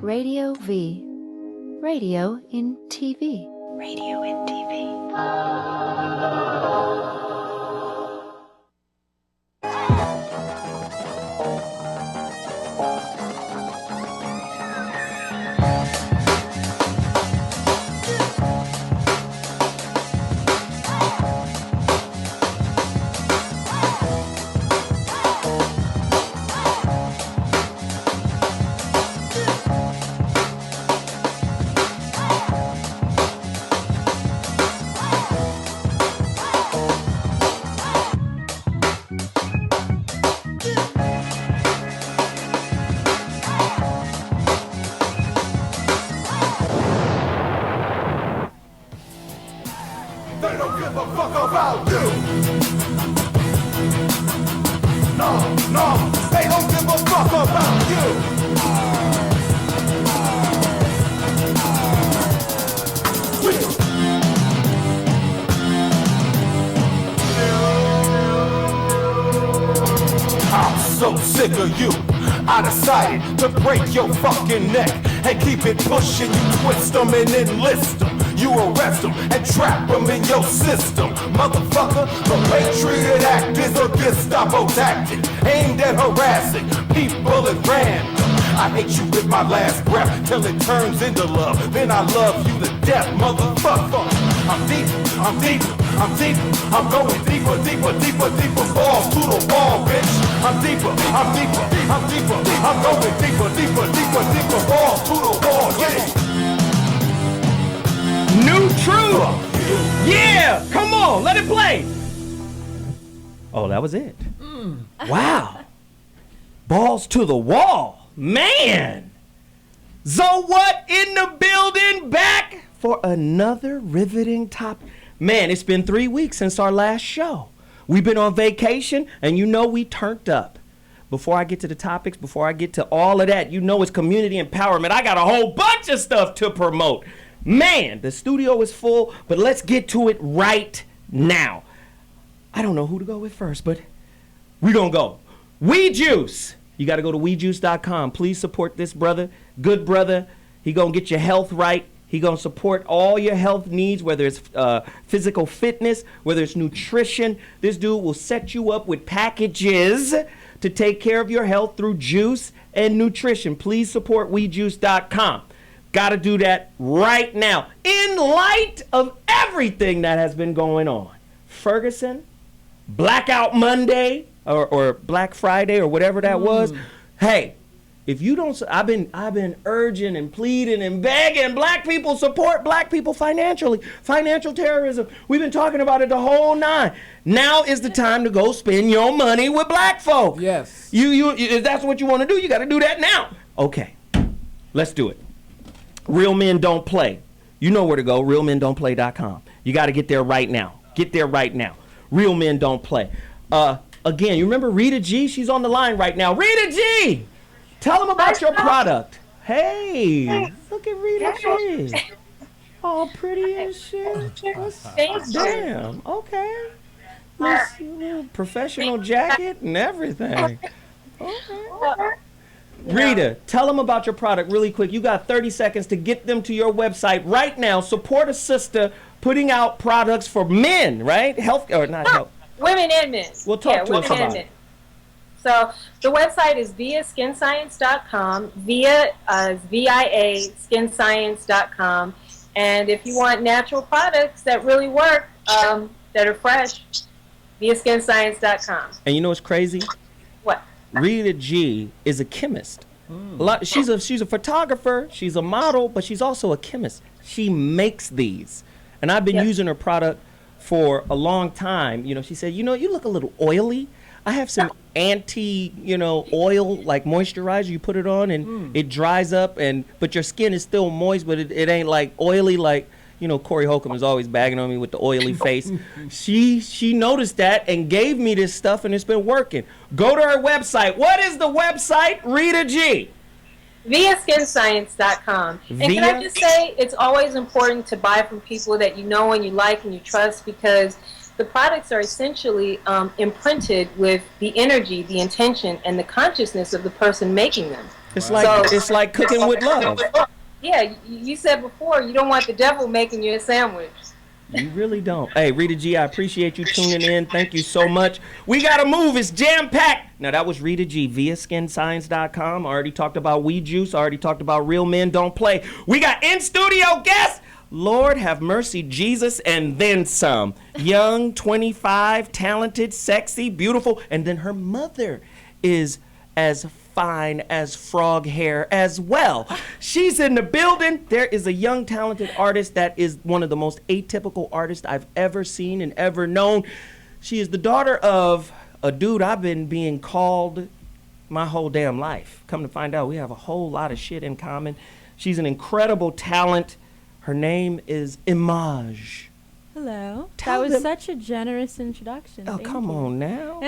Radio V. Radio in TV. Radio in TV. They don't give a fuck about you. No, they don't give a fuck about you. I'm so sick of you. I decided to break your fucking neck and keep it pushing. You twist them and enlist them. You arrest them and trap them in your system. Motherfucker, the Patriot Act is a Gestapo tactic aimed at harassing people at random. I hate you with my last breath till it turns into love. Then I love you to death, motherfucker. I'm going deeper, balls to the wall, bitch. I'm going deeper, balls to the wall, yeah. New Truth! Yeah! Come on, let it play! Oh, that was it. Wow. Balls to the wall. Man! So what in the building back for another riveting topic. Man, it's been 3 weeks since our last show. We've been on vacation, and you know we turned up. Before I get to the topics, before I get to all of that, you know it's community empowerment. I got a whole bunch of stuff to promote. Man, the studio is full, but let's get to it right now. I don't know who to go with first, but we're going to go. We Juice. You got to go to wejuice.com. Please support this brother, good brother. He going to get your health right. He going to support all your health needs, whether it's physical fitness, whether it's nutrition. This dude will set you up with packages to take care of your health through juice and nutrition. Please support wejuice.com. Got to do that right now in light of everything that has been going on. Ferguson, Blackout Monday, or Black Friday, or whatever that was. Hey, if you don't, I've been urging and pleading and begging black people support black people financially. Financial terrorism. We've been talking about it the whole nine. Now is the time to go spend your money with black folk. Yes. You if that's what you want to do, you got to do that now. Okay, let's do it. Real Men Don't Play. You know where to go, realmendon'tplay.com. You got to get there right now. Get there right now. Real Men Don't Play. Again, you remember Rita G? She's on the line right now. Rita G! Tell them about your product. Hey, look at Rita G. All pretty and shit. Damn, okay. Little professional jacket and everything. Okay. Rita, tell them about your product really quick. You got 30 seconds to get them to your website right now. Support a sister putting out products for men, right? Health, or not health. Women and men. Well, talk to us about it. So the website is viaskinscience.com, via VIA skinscience.com. And if you want natural products that really work, that are fresh, viaskinscience.com. And you know what's crazy? What? Rita G is a chemist. She's a photographer, she's a model, but she's also a chemist. She makes these. And I've been using her product for a long time. You know, she said, you know, you look a little oily. I have some oil, like moisturizer. You put it on and it dries up, but your skin is still moist, but it ain't like oily like, you know, Corey Holcomb is always bagging on me with the oily face. She noticed that and gave me this stuff, and it's been working. Go to her website. What is the website, Rita G? viaskinscience.com. And can I just say, it's always important to buy from people that you know and you like and you trust, because the products are essentially imprinted with the energy, the intention, and the consciousness of the person making them. It's like cooking with love. Yeah, you said before you don't want the devil making you a sandwich. You really don't. Hey, Rita G, I appreciate you tuning in. Thank you so much. We got to move. It's jam-packed. Now, that was Rita G, viaskinscience.com. I already talked about weed juice. I already talked about Real Men Don't Play. We got in-studio guests. Lord have mercy, Jesus, and then some. Young, 25, talented, sexy, beautiful. And then her mother is as fine as frog hair as well. She's in the building. There is a young, talented artist that is one of the most atypical artists I've ever seen and ever known. She is the daughter of a dude I've been being called my whole damn life. Come to find out, we have a whole lot of shit in common. She's an incredible talent. Her name is Image. Hello. Tell that was them- such a generous introduction. Oh, Thank come you. on now.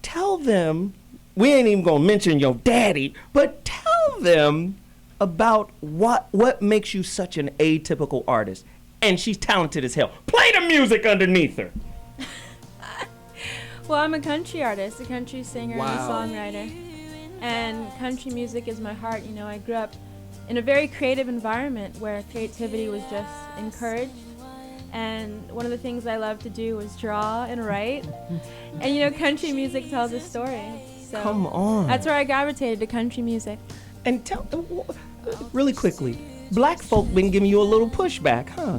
Tell them, we ain't even gonna mention your daddy, but tell them about what makes you such an atypical artist. And she's talented as hell. Play the music underneath her. Well, I'm a country artist, a country singer and a Wow. songwriter. And country music is my heart. You know, I grew up in a very creative environment where creativity was just encouraged. And one of the things I love to do was draw and write. And you know, country music tells a story. So Come on. that's where I gravitated to country music. And tell really quickly, black folk been giving you a little pushback, huh?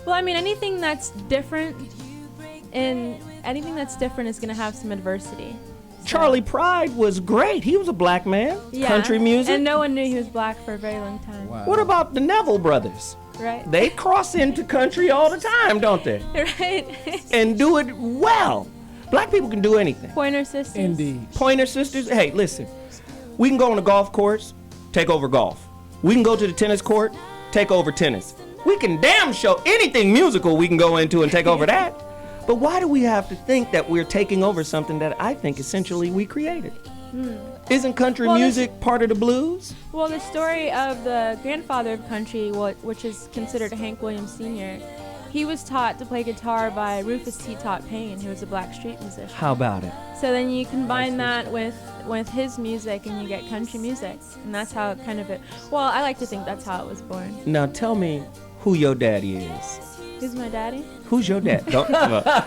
Well, I mean, anything that's different is going to have some adversity. So- Charlie Pride was great. He was a black man. Yeah. Country music. And no one knew he was black for a very long time. Wow. What about the Neville brothers? Right? They cross into country all the time, don't they? Right? And do it well. Black people can do anything. Pointer Sisters. Indeed. Pointer Sisters, hey, listen. We can go on the golf course, take over golf. We can go to the tennis court, take over tennis. We can damn show anything musical we can go into and take over that. But why do we have to think that we're taking over something that I think essentially we created? Isn't country Well, music part of the blues? Well, the story of the grandfather of country, which is considered Hank Williams Sr., he was taught to play guitar by Rufus T. Tot Payne, who was a black street musician. How about it? So then you combine that with his music and you get country music. And that's how it kind of it. Well, I like to think that's how it was born. Now tell me who your daddy is. Who's my daddy? Who's your dad?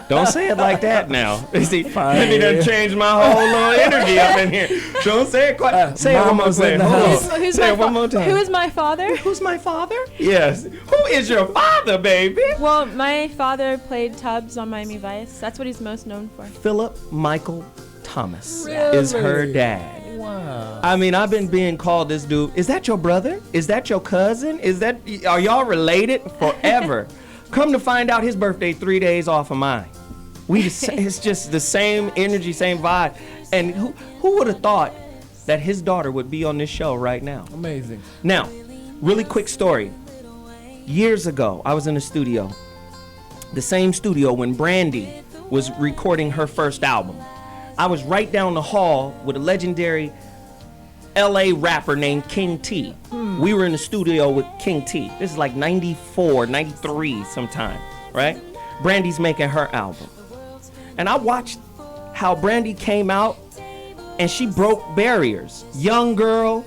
Don't say it like that now. See, Andy done changed my whole little energy up in here. Don't say it quite. Say it one more Mama's in time. the Hold house. on. Who's Say my it one more time. Who is my father? Who's my father? Yes. Who is your father, baby? Well, my father played Tubbs on Miami Vice. That's what he's most known for. Philip Michael Thomas Really? is her dad. Wow. I mean, I've been being called this dude. Is that your brother? Is that your cousin? Are y'all related forever? Come to find out, his birthday 3 days off of mine. It's just the same energy, same vibe. And who would have thought that his daughter would be on this show right now? Amazing. Now, really quick story. Years ago, I was in the studio. The same studio when Brandy was recording her first album. I was right down the hall with a legendary LA rapper named King T. We were in the studio with King T. This is like 94, 93 sometime, right? Brandy's making her album. And I watched how Brandy came out and she broke barriers. Young girl,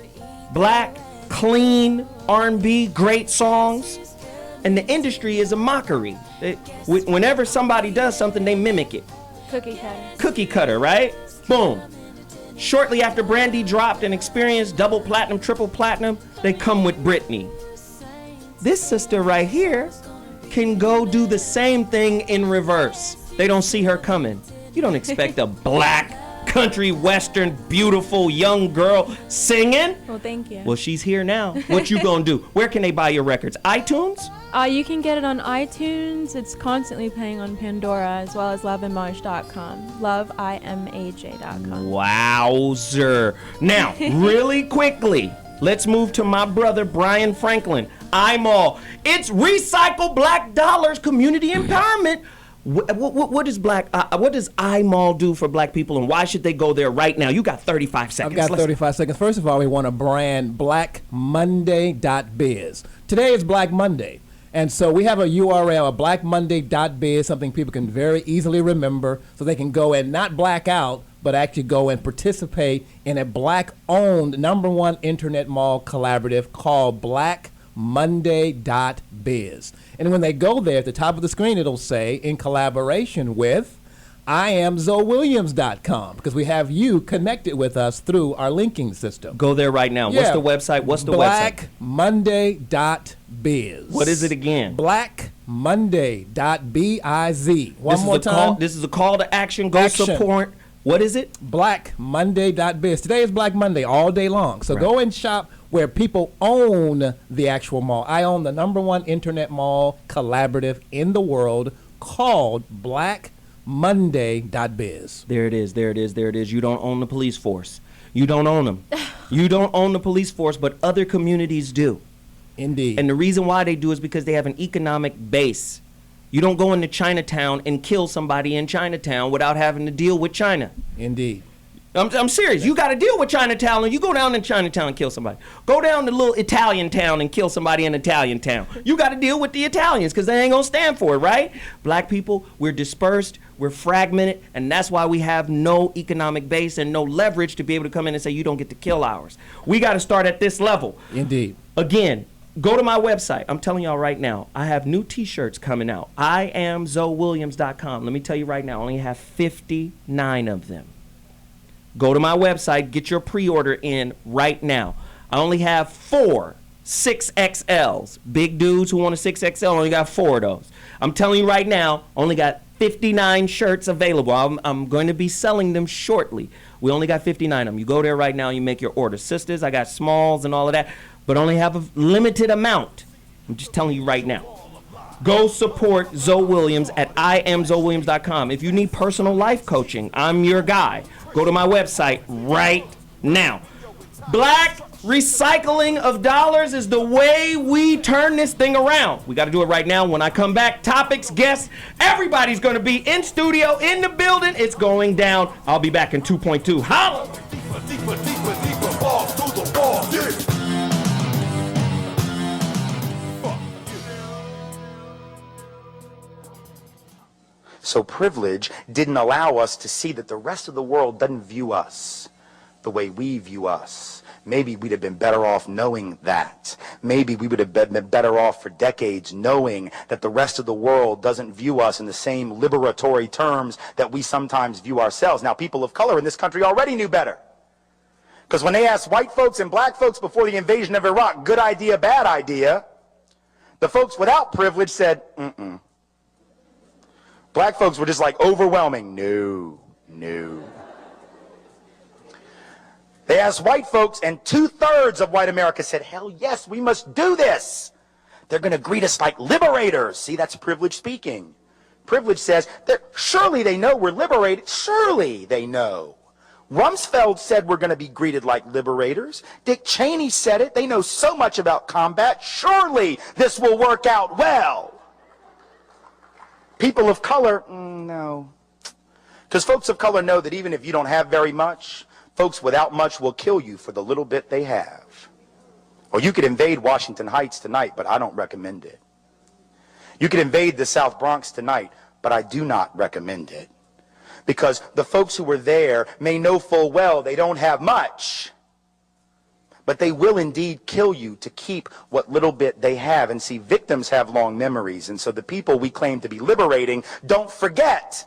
black, clean, R&B, great songs. And the industry is a mockery. Whenever somebody does something, they mimic it. Cookie cutter. Cookie cutter, right? Boom. Shortly after Brandy dropped and experienced double platinum, triple platinum, they come with Britney. This sister right here can go do the same thing in reverse. They don't see her coming. You don't expect a black, country, western, beautiful young girl singing. Well, thank you. Well, she's here now. What you gonna do? Where can they buy your records? iTunes? You can get it on iTunes. It's constantly playing on Pandora as well as loveimage.com. Loveimaj.com. Wowzer. Now, really quickly, let's move to my brother, Brian Franklin. I'm all. It's Recycle Black Dollars Community Empowerment. What does iMall do for black people, and why should they go there right now? You got 35 seconds. I've got 35 seconds. First of all, we want to brand blackmonday.biz. Today is Black Monday. And so we have a URL, a blackmonday.biz, something people can very easily remember so they can go and not black out, but actually go and participate in a black-owned #1 internet mall collaborative called BlackMonday.biz. And when they go there, at the top of the screen, it'll say, in collaboration with IamZoeWilliams.com, because we have you connected with us through our linking system. Go there right now. What's the website? What's the website? BlackMonday.biz. What is it again? BlackMonday.biz. One more time. This is a call to action. Go support. What is it? BlackMonday.biz. Today is Black Monday all day long. So go and shop where people own the actual mall. I own the #1 internet mall collaborative in the world called BlackMonday.biz. There it is. There it is. There it is. You don't own the police force. You don't own them. You don't own the police force, but other communities do. Indeed. And the reason why they do is because they have an economic base. You don't go into Chinatown and kill somebody in Chinatown without having to deal with China. Indeed. I'm serious. You got to deal with Chinatown, and you go down in Chinatown and kill somebody. Go down to little Italian town and kill somebody in Italian town. You got to deal with the Italians because they ain't going to stand for it, right? Black people, we're dispersed, we're fragmented, and that's why we have no economic base and no leverage to be able to come in and say you don't get to kill ours. We got to start at this level. Indeed. Again, go to my website. I'm telling y'all right now, I have new t-shirts coming out. IamZoeWilliams.com. Let me tell you right now, I only have 59 of them. Go to my website, get your pre-order in right now. I only have 4 6XLs. Big dudes who want a 6XL, only got 4 of those. I'm telling you right now, only got 59 shirts available. I'm going to be selling them shortly. We only got 59 of them. You go there right now, you make your order. Sisters, I got smalls and all of that, but only have a limited amount. I'm just telling you right now. Go support Zoe Williams at IamZoeWilliams.com. If you need personal life coaching, I'm your guy. Go to my website right now. Black recycling of dollars is the way we turn this thing around. We got to do it right now. When I come back, topics, guests, everybody's going to be in studio, in the building. It's going down. I'll be back in 2.2. Holla! Deeper, deeper, deeper, balls through the wall, yeah. So privilege didn't allow us to see that the rest of the world doesn't view us the way we view us. Maybe we'd have been better off knowing that. Maybe we would have been better off for decades knowing that the rest of the world doesn't view us in the same liberatory terms that we sometimes view ourselves. Now, people of color in this country already knew better. Because when they asked white folks and black folks before the invasion of Iraq, good idea, bad idea, the folks without privilege said, mm-mm. Black folks were just like overwhelming, no, no. They asked white folks, and 2/3 of white America said, hell yes, we must do this. They're going to greet us like liberators. See, that's privilege speaking. Privilege says, surely they know we're liberated. Surely they know. Rumsfeld said we're going to be greeted like liberators. Dick Cheney said it. They know so much about combat. Surely this will work out well. People of color, no. Because folks of color know that even if you don't have very much, folks without much will kill you for the little bit they have. Or you could invade Washington Heights tonight, but I don't recommend it. You could invade the South Bronx tonight, but I do not recommend it. Because the folks who were there may know full well they don't have much. But they will indeed kill you to keep what little bit they have. And see, victims have long memories. And so the people we claim to be liberating don't forget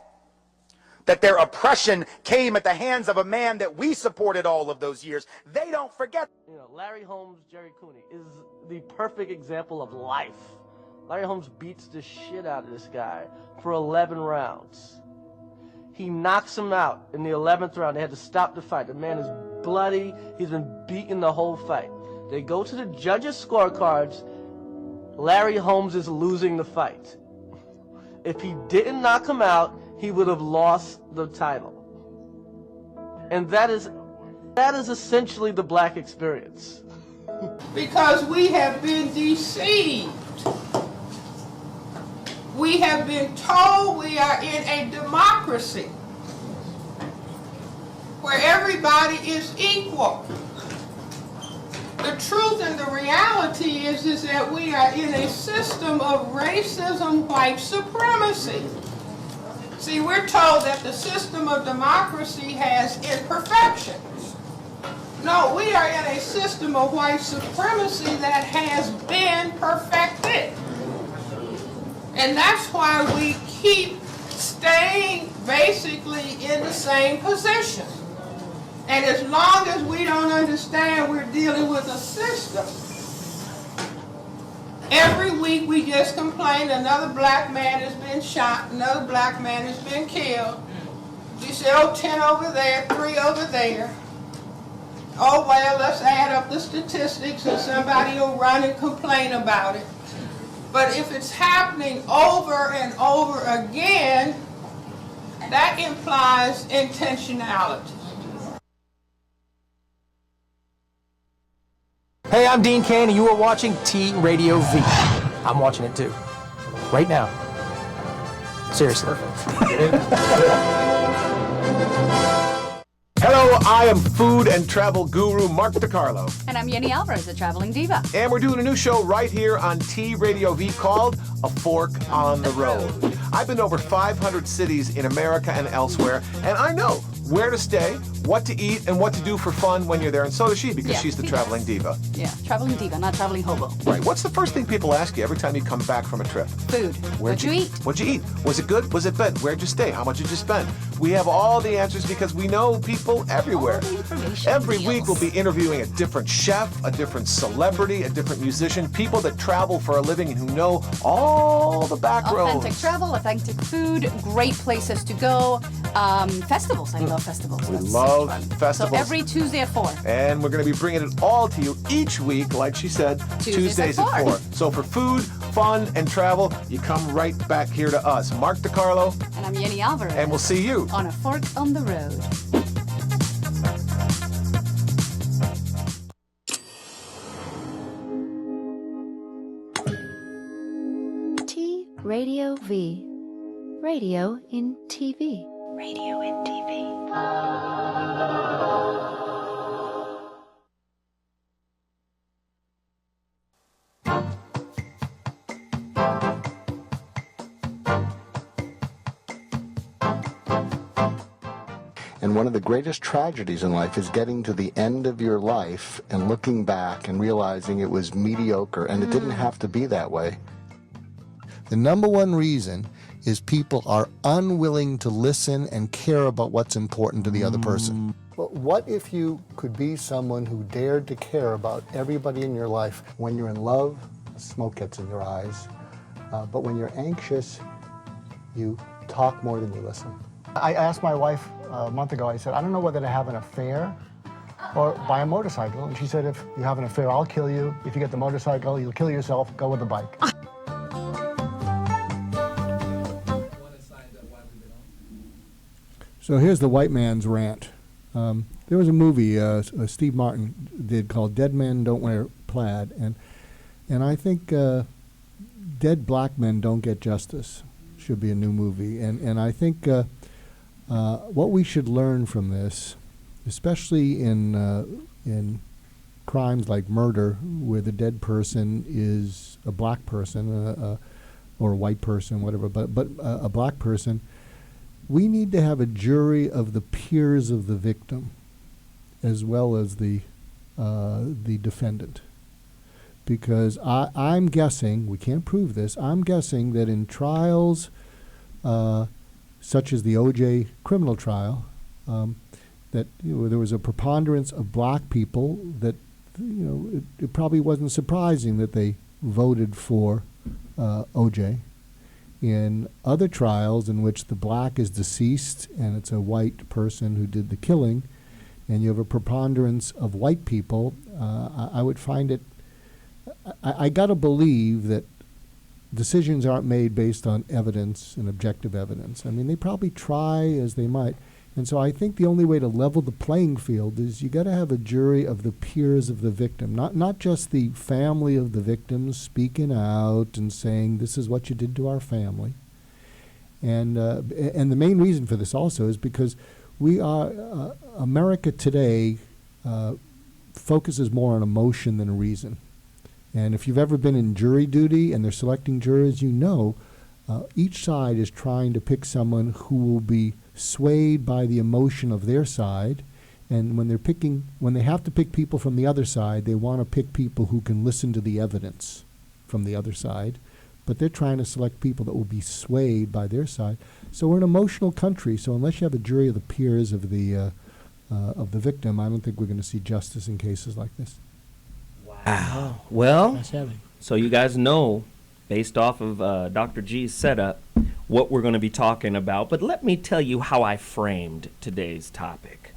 that their oppression came at the hands of a man that we supported all of those years. They don't forget. You know, Larry Holmes, Jerry Cooney is the perfect example of life. Larry Holmes beats the shit out of this guy for 11 rounds. He knocks him out in the 11th round. They had to stop the fight. The man is bloody. He's been beaten the whole fight. They go to the judges' scorecards. Larry Holmes is losing the fight. If he didn't knock him out, he would have lost the title. And that is essentially the black experience. Because we have been deceived. We have been told we are in a democracy where everybody is equal. The truth and the reality is that we are in a system of racism, white supremacy. See, we're told that the system of democracy has imperfections. No, we are in a system of white supremacy that has been perfected. And that's why we keep staying basically in the same position. And as long as we don't understand we're dealing with a system, every week we just complain another black man has been shot, another black man has been killed. You say, oh, 10 over there, 3 over there. Oh, well, let's add up the statistics and somebody will run and complain about it. But if it's happening over and over again, that implies intentionality. Hey, I'm Dean Cain, and you are watching T Radio V. I'm watching it too. Right now. Seriously. Hello, I am food and travel guru Mark DiCarlo. And I'm Yenny Alvarez, a traveling diva. And we're doing a new show right here on T Radio V called A Fork on the Road. I've been to over 500 cities in America and elsewhere, and I know where to stay, what to eat, and what to do for fun when you're there, and so does she, because she's the traveling diva. Yeah, traveling diva, not traveling hobo. Right. What's the first thing people ask you every time you come back from a trip? Food. What'd you eat? What'd you eat? Was it good? Was it bad? Where'd you stay? How much did you spend? We have all the answers because we know people everywhere. All the information. Every week we'll be interviewing a different chef, a different celebrity, a different musician, people that travel for a living and who know all the back roads. Authentic travel, authentic food, great places to go. Festivals. I love festivals. We That's love fun. festivals. So every Tuesday at 4. And we're going to be bringing it all to you each week, like she said, Tuesdays at 4. So for food, fun, and travel, you come right back here to us. Mark DiCarlo. And I'm Yenny Alvarez. And we'll see you on A Fork on the Road. T Radio V. Radio in TV. Radio in TV. And one of the greatest tragedies in life is getting to the end of your life and looking back and realizing it was mediocre and it didn't have to be that way. The number one reason is people are unwilling to listen and care about what's important to the other person. But what if you could be someone who dared to care about everybody in your life? When you're in love, smoke gets in your eyes. But when you're anxious, you talk more than you listen. I asked my wife a month ago, I said, I don't know whether to have an affair or buy a motorcycle. And she said, if you have an affair, I'll kill you. If you get the motorcycle, you'll kill yourself. Go with the bike. So here's the white man's rant. There was a movie Steve Martin did called Dead Men Don't Wear Plaid, and I think Dead Black Men Don't Get Justice should be a new movie. And I think what we should learn from this, especially in crimes like murder, where the dead person is a black person or a white person, whatever, but a black person, we need to have a jury of the peers of the victim as well as the defendant. Because I'm guessing, we can't prove this, I'm guessing that in trials such as the O.J. criminal trial, that there was a preponderance of black people that, it probably wasn't surprising that they voted for O.J. In other trials in which the black is deceased and it's a white person who did the killing, and you have a preponderance of white people, I would find it, I gotta believe that decisions aren't made based on evidence and objective evidence. I mean, they probably try as they might. And so I think the only way to level the playing field is you got to have a jury of the peers of the victim, not just the family of the victims speaking out and saying, this is what you did to our family. And the main reason for this also is because we are, America today focuses more on emotion than reason. And if you've ever been in jury duty and they're selecting jurors, you know Each side is trying to pick someone who will be swayed by the emotion of their side. And when they have to pick people from the other side, they want to pick people who can listen to the evidence from the other side. But they're trying to select people that will be swayed by their side. So we're an emotional country. So unless you have a jury of the peers of the victim, I don't think we're going to see justice in cases like this. Wow. Well, That's heavy. so you guys know, based off of Dr. G's setup, what we're going to be talking about. But let me tell you how I framed today's topic.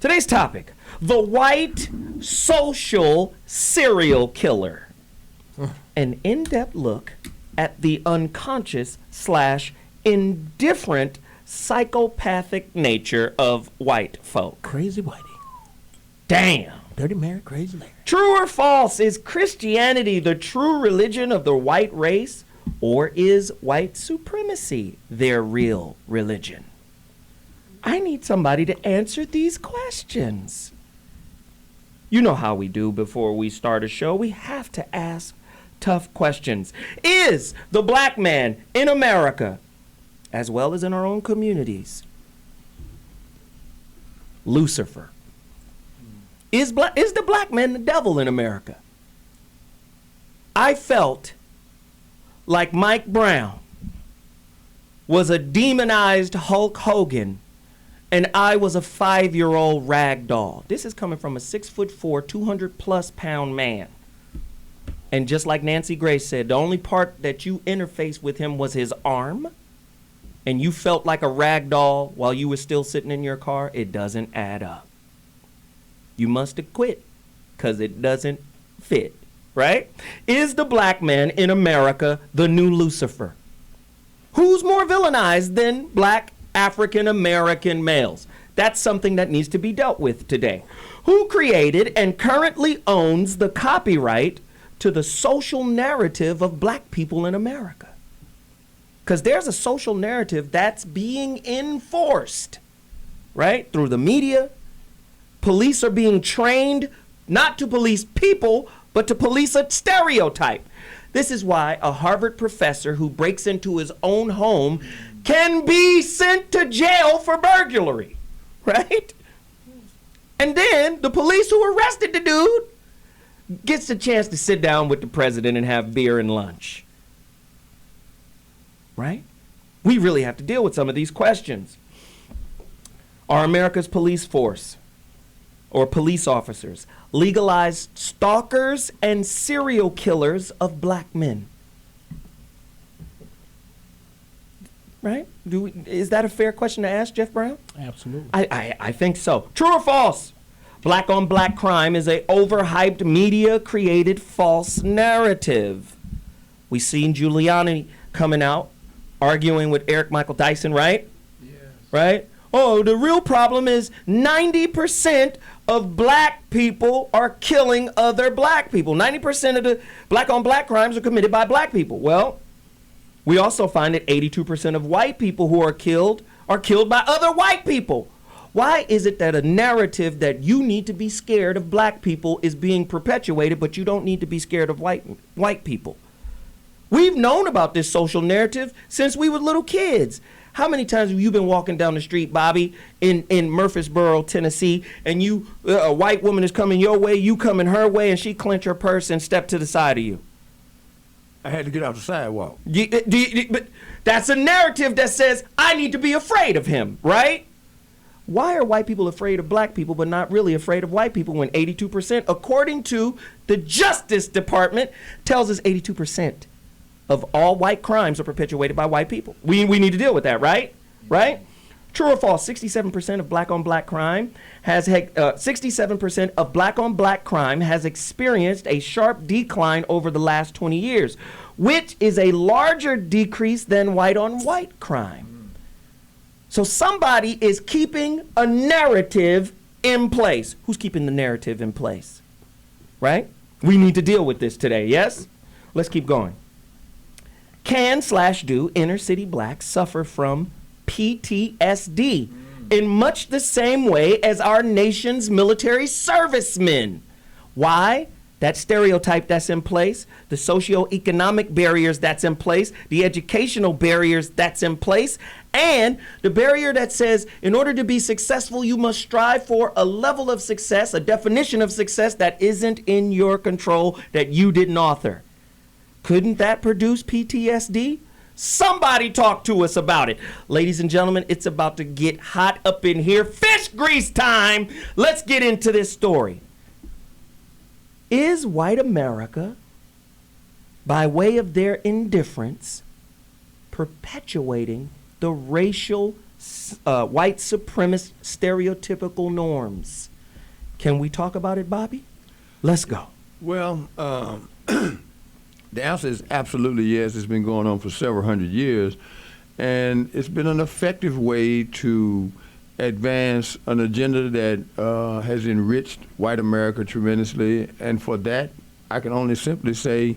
Today's topic, the white social serial killer. An in-depth look at the unconscious/indifferent psychopathic nature of white folk. Crazy whitey. Damn. Dirty Mary, crazy Larry. True or false? Is Christianity the true religion of the white race, or is white supremacy their real religion? I need somebody to answer these questions. You know how we do before we start a show. We have to ask tough questions. Is the black man in America, as well as in our own communities, Lucifer? Is the black man the devil in America? I felt like Mike Brown was a demonized Hulk Hogan and I was a 5-year-old rag doll. This is coming from a 6'4", 200+ pound man. And just like Nancy Grace said, the only part that you interfaced with him was his arm, and you felt like a rag doll while you were still sitting in your car. It doesn't add up. You must have quit because it doesn't fit, right? Is the black man in America the new Lucifer? Who's more villainized than black African American males? That's something that needs to be dealt with today. Who created and currently owns the copyright to the social narrative of black people in America? Because there's a social narrative that's being enforced, right? Through the media. Police are being trained not to police people, but to police a stereotype. This is why a Harvard professor who breaks into his own home can be sent to jail for burglary, right? And then the police who arrested the dude gets a chance to sit down with the president and have beer and lunch, right? We really have to deal with some of these questions. Are America's police force or police officers legalized stalkers and serial killers of black men? Right? Is that a fair question to ask, Jeff Brown? Absolutely. I think so. True or false? Black on black crime is a overhyped media created false narrative. We seen Giuliani coming out arguing with Eric Michael Dyson, right? Yes. Right? Oh, the real problem is 90% of black people are killing other black people. 90% of the black on black crimes are committed by black people. Well, we also find that 82% of white people who are killed by other white people. Why is it that a narrative that you need to be scared of black people is being perpetuated, but you don't need to be scared of white people? We've known about this social narrative since we were little kids. How many times have you been walking down the street, Bobby, in Murfreesboro, Tennessee, and a white woman is coming your way, you coming her way, and she clench her purse and step to the side of you? I had to get off the sidewalk. But that's a narrative that says, I need to be afraid of him, right? Why are white people afraid of black people but not really afraid of white people when 82%, according to the Justice Department, tells us 82% of all white crimes are perpetuated by white people? We need to deal with that, right? Right? True or false? 67% of black on black crime has 67% of black on black crime has experienced a sharp decline over the last 20 years, which is a larger decrease than white on white crime. So somebody is keeping a narrative in place. Who's keeping the narrative in place? Right? We need to deal with this today, yes? Let's keep going. Can/do inner city blacks suffer from PTSD in much the same way as our nation's military servicemen? Why? that stereotype that's in place, the socioeconomic barriers that's in place, the educational barriers that's in place, and the barrier that says in order to be successful, you must strive for a level of success, a definition of success that isn't in your control, that you didn't author. Couldn't that produce PTSD? Somebody talk to us about it. Ladies and gentlemen, it's about to get hot up in here. Fish grease time. Let's get into this story. Is white America, by way of their indifference, perpetuating the racial white supremacist stereotypical norms? Can we talk about it, Bobby? Let's go. Well, the answer is absolutely yes. It's been going on for several hundred years, and it's been an effective way to advance an agenda that has enriched white America tremendously, and for that, I can only simply say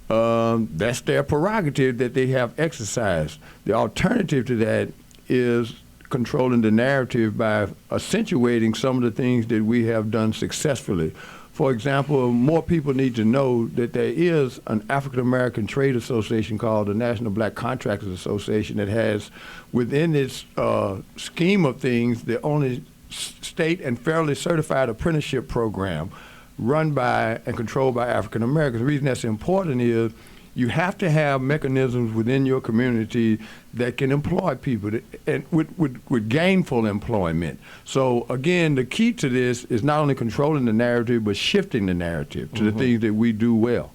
that's their prerogative that they have exercised. The alternative to that is controlling the narrative by accentuating some of the things that we have done successfully. For example, more people need to know that there is an African American trade association called the National Black Contractors Association that has within its scheme of things the only state and federally certified apprenticeship program run by and controlled by African Americans. The reason that's important is you have to have mechanisms within your community that can employ people and with gainful employment. So again, the key to this is not only controlling the narrative, but shifting the narrative to the things that we do well.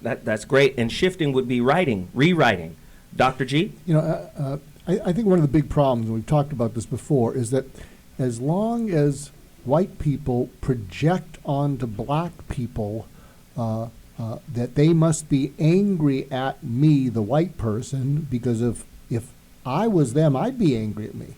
That's great. And shifting would be rewriting. Dr. G? You know, I think one of the big problems, and we've talked about this before, is that as long as white people project onto black people that they must be angry at me, the white person, because if I was them, I'd be angry at me.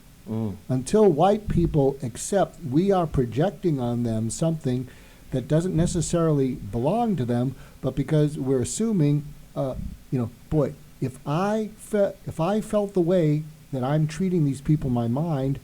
Until white people accept we are projecting on them something that doesn't necessarily belong to them, but because we're assuming, boy, if I felt the way that I'm treating these people in my mind,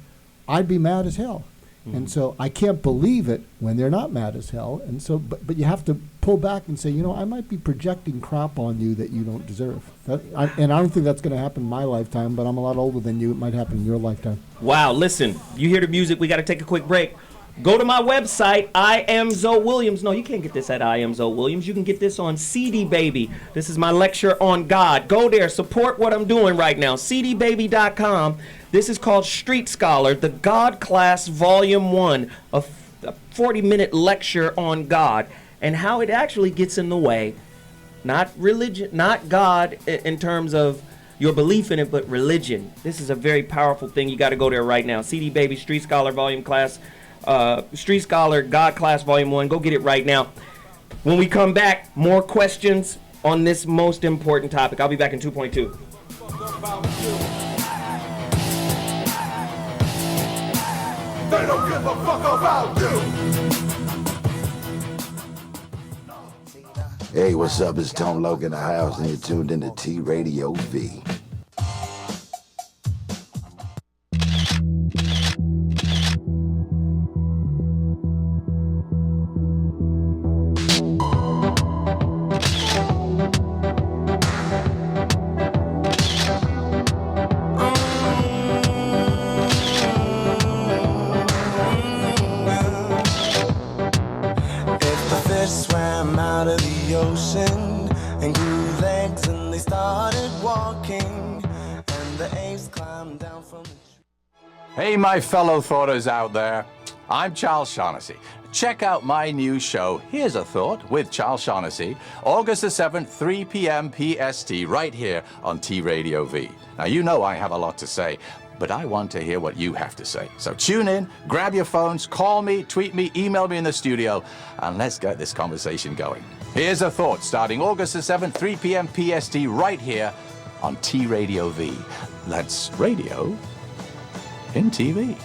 I'd be mad as hell. And so I can't believe it when they're not mad as hell. And so, but you have to pull back and say, I might be projecting crap on you that you don't deserve. And I don't think that's going to happen in my lifetime, but I'm a lot older than you. It might happen in your lifetime. Wow, listen, you hear the music, we got to take a quick break. Go to my website, I Am Zoe Williams. No, you can't get this at I Am Zoe Williams. You can get this on CD Baby. This is my lecture on God. Go there, support what I'm doing right now, cdbaby.com. This is called Street Scholar, the God Class Volume 1, a 40-minute lecture on God and how it actually gets in the way, not religion, not God in terms of your belief in it, but religion. This is a very powerful thing. You got to go there right now. CD Baby, Street Scholar Volume Class, Street Scholar, God Class Volume 1. Go get it right now. When we come back, more questions on this most important topic. I'll be back in 2.2. They don't give a fuck about you. Hey, what's up? It's Tone Loc in the house, and you're tuned into T Radio V. Hey, my fellow thoughters out there. I'm Charles Shaughnessy. Check out my new show, Here's a Thought with Charles Shaughnessy, August the 7th, 3 p.m. PST, right here on T Radio V. Now, you know I have a lot to say, but I want to hear what you have to say. So tune in, grab your phones, call me, tweet me, email me in the studio, and let's get this conversation going. Here's a Thought, starting August the 7th, 3 p.m. PST, right here on T Radio V. That's radio in TV.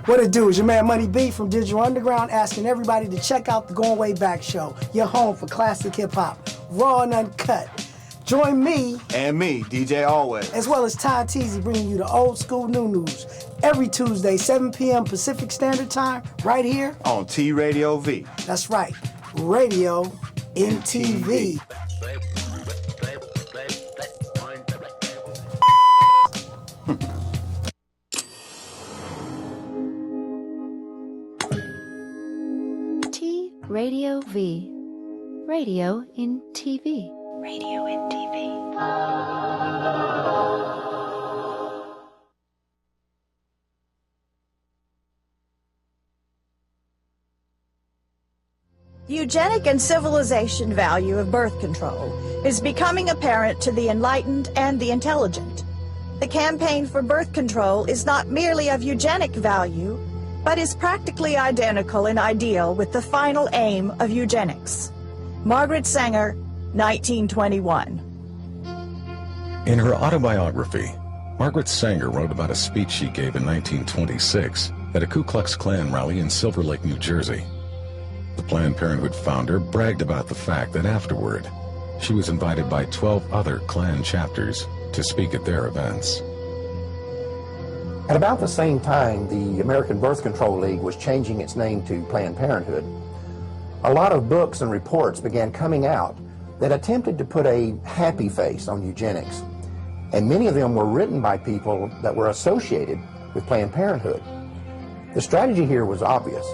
What it do is your man Money B from Digital Underground asking everybody to check out the Going Way Back show, your home for classic hip hop, raw and uncut. Join me And me, DJ Always. as well as Ty Teasy bringing you the old school new news every Tuesday, 7 p.m. Pacific Standard Time, right here On T Radio V. That's right, Radio MTV. T Radio V. Radio in TV. Radio in TV. The eugenic and civilization value of birth control is becoming apparent to the enlightened and the intelligent. The campaign for birth control is not merely of eugenic value, but is practically identical in ideal with the final aim of eugenics. Margaret Sanger, 1921. In her autobiography, Margaret Sanger wrote about a speech she gave in 1926 at a Ku Klux Klan rally in Silver Lake, New Jersey. The Planned Parenthood founder bragged about the fact that afterward, she was invited by 12 other Klan chapters to speak at their events. At about the same time the American Birth Control League was changing its name to Planned Parenthood, a lot of books and reports began coming out that attempted to put a happy face on eugenics. And many of them were written by people that were associated with Planned Parenthood. The strategy here was obvious.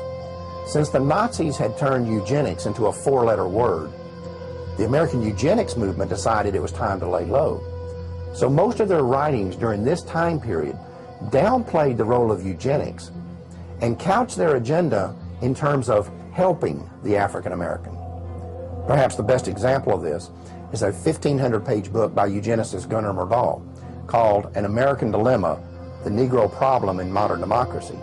Since the Nazis had turned eugenics into a four-letter word, the American eugenics movement decided it was time to lay low. So most of their writings during this time period downplayed the role of eugenics and couched their agenda in terms of helping the African American. Perhaps the best example of this is a 1,500-page book by eugenicist Gunnar Myrdal called An American Dilemma, The Negro Problem in Modern Democracy.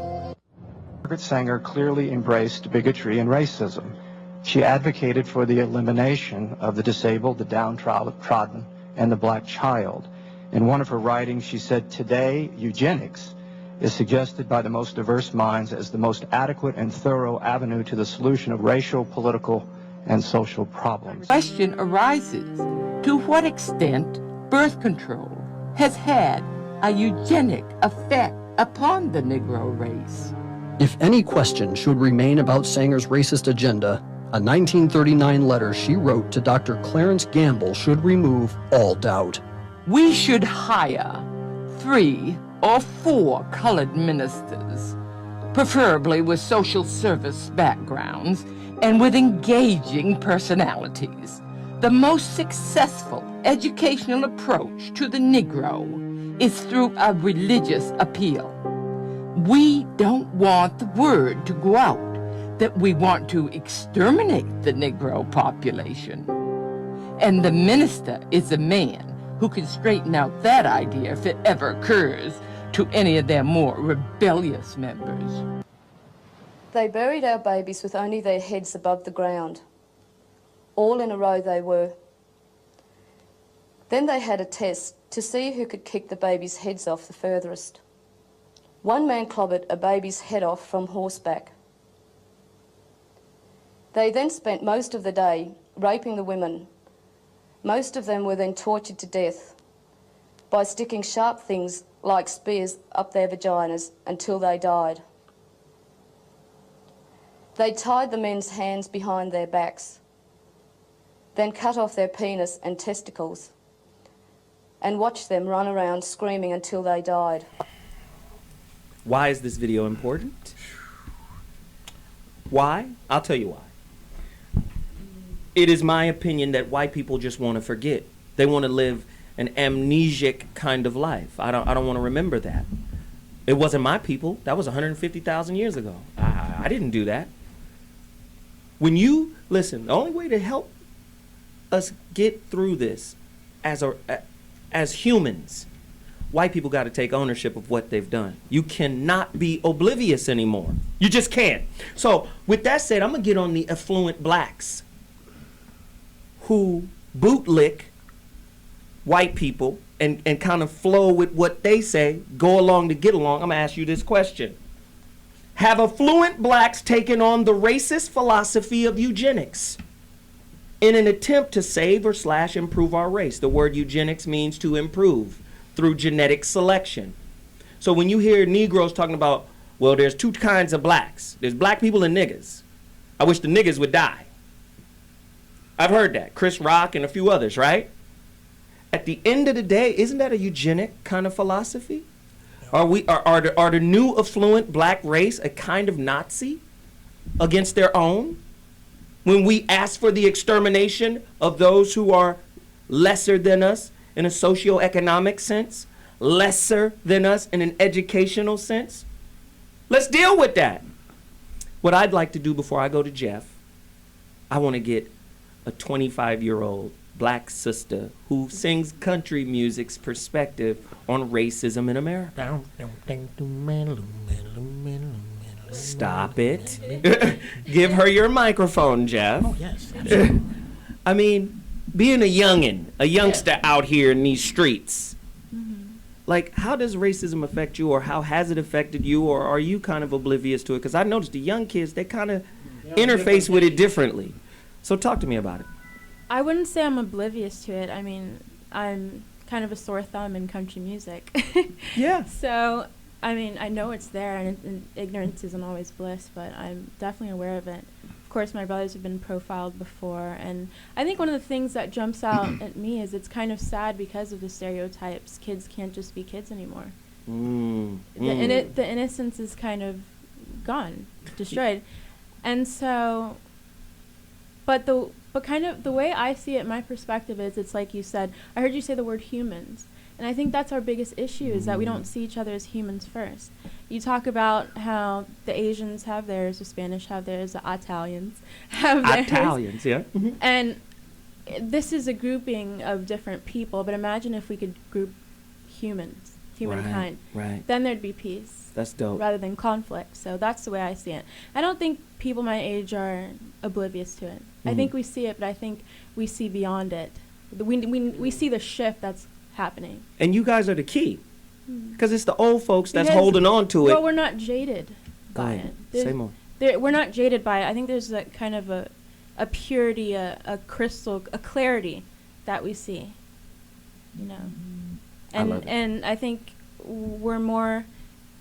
Margaret Sanger clearly embraced bigotry and racism. She advocated for the elimination of the disabled, the downtrodden, and the black child. In one of her writings, she said, "Today, eugenics is suggested by the most diverse minds as the most adequate and thorough avenue to the solution of racial, political, and social problems." The question arises, to what extent birth control has had a eugenic effect upon the Negro race? If any question should remain about Sanger's racist agenda, a 1939 letter she wrote to Dr. Clarence Gamble should remove all doubt. We should hire 3 or 4 colored ministers, preferably with social service backgrounds and with engaging personalities. The most successful educational approach to the Negro is through a religious appeal. We don't want the word to go out that we want to exterminate the Negro population. And the minister is a man who can straighten out that idea if it ever occurs to any of their more rebellious members. They buried our babies with only their heads above the ground. All in a row they were. Then they had a test to see who could kick the babies' heads off the furthest. One man clobbered a baby's head off from horseback. They then spent most of the day raping the women. Most of them were then tortured to death by sticking sharp things like spears up their vaginas until they died. They tied the men's hands behind their backs, then cut off their penis and testicles, and watched them run around screaming until they died. Why is this video important? Why? I'll tell you why. It is my opinion that white people just want to forget. They want to live an amnesic kind of life. I don't want to remember that. It wasn't my people. That was 150,000 years ago. I didn't do that. When you listen, the only way to help us get through this as humans, white people got to take ownership of what they've done. You cannot be oblivious anymore. You just can't. So with that said, I'm going to get on the affluent blacks who bootlick white people and kind of flow with what they say, go along to get along. I'm going to ask you this question. Have affluent blacks taken on the racist philosophy of eugenics? in an attempt to save or slash improve our race. The word eugenics means to improve through genetic selection. So when you hear Negroes talking about, well, there's two kinds of blacks. There's black people and niggas. I wish the niggas would die. I've heard that. Chris Rock and a few others, right? At the end of the day, isn't that a eugenic kind of philosophy? Are the new affluent black race a kind of Nazi against their own? When we ask for the extermination of those who are lesser than us in a socioeconomic sense, lesser than us in an educational sense? Let's deal with that. What I'd like to do before I go to Jeff, I want to get a 25-year-old black sister who sings country music's perspective on racism in America. Stop it. Give her your microphone, Jeff. Oh, yes, absolutely. I mean, being a youngster out here in these streets, like, how does racism affect you, or how has it affected you, or are you kind of oblivious to it? Because I noticed the young kids, they kind of interface with it differently. So talk to me about it. I wouldn't say I'm oblivious to it. I mean, I'm kind of a sore thumb in country music. Yeah. So, I mean, I know it's there, and ignorance isn't always bliss, but I'm definitely aware of it. Of course, my brothers have been profiled before, and I think one of the things that jumps out at me is it's kind of sad because of the stereotypes. Kids can't just be kids anymore. The innocence is kind of gone, destroyed. And so, but kind of the way I see it, my perspective is, it's like you said, I heard you say the word humans. And I think that's our biggest issue, is that we don't see each other as humans first. You talk about how the Asians have theirs, the Spanish have theirs, the Italians have theirs. Italians, yeah. And this is a grouping of different people, but imagine if we could group humankind. Right. Then there'd be peace. That's dope. Rather than conflict. So that's the way I see it. I don't think people my age are oblivious to it. I think we see it, but I think we see beyond it. We see the shift that's happening. And you guys are the key, because it's the old folks that's holding on to it. Well, we're not jaded by it. Say more. We're not jaded by it. I think there's a kind of a purity, a crystal, a clarity that we see, you know. And I think we're more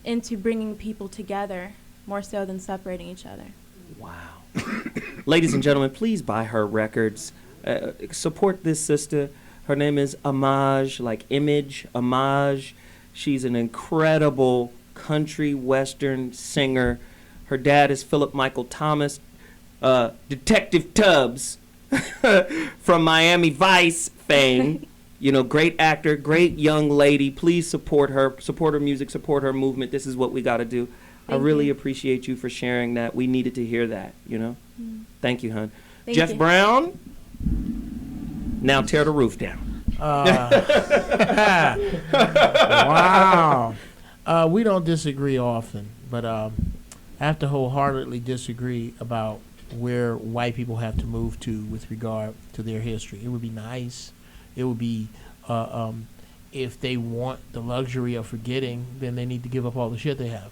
into bringing people together more so than separating each other. Wow. Ladies and gentlemen, please buy her records. Support this sister. Her name is Amaj, like image, Amaj. She's an incredible country western singer. Her dad is Philip Michael Thomas, Detective Tubbs from Miami Vice fame. You know, great actor, great young lady. Please support her music, support her movement. This is what we got to do. I really appreciate you for sharing that. We needed to hear that, you know. Thank you, hon. Thank Jeff you. Brown, now tear the roof down. Wow. We don't disagree often, but I have to wholeheartedly disagree about where white people have to move to with regard to their history. It would be nice. It would be, if they want the luxury of forgetting, then they need to give up all the shit they have.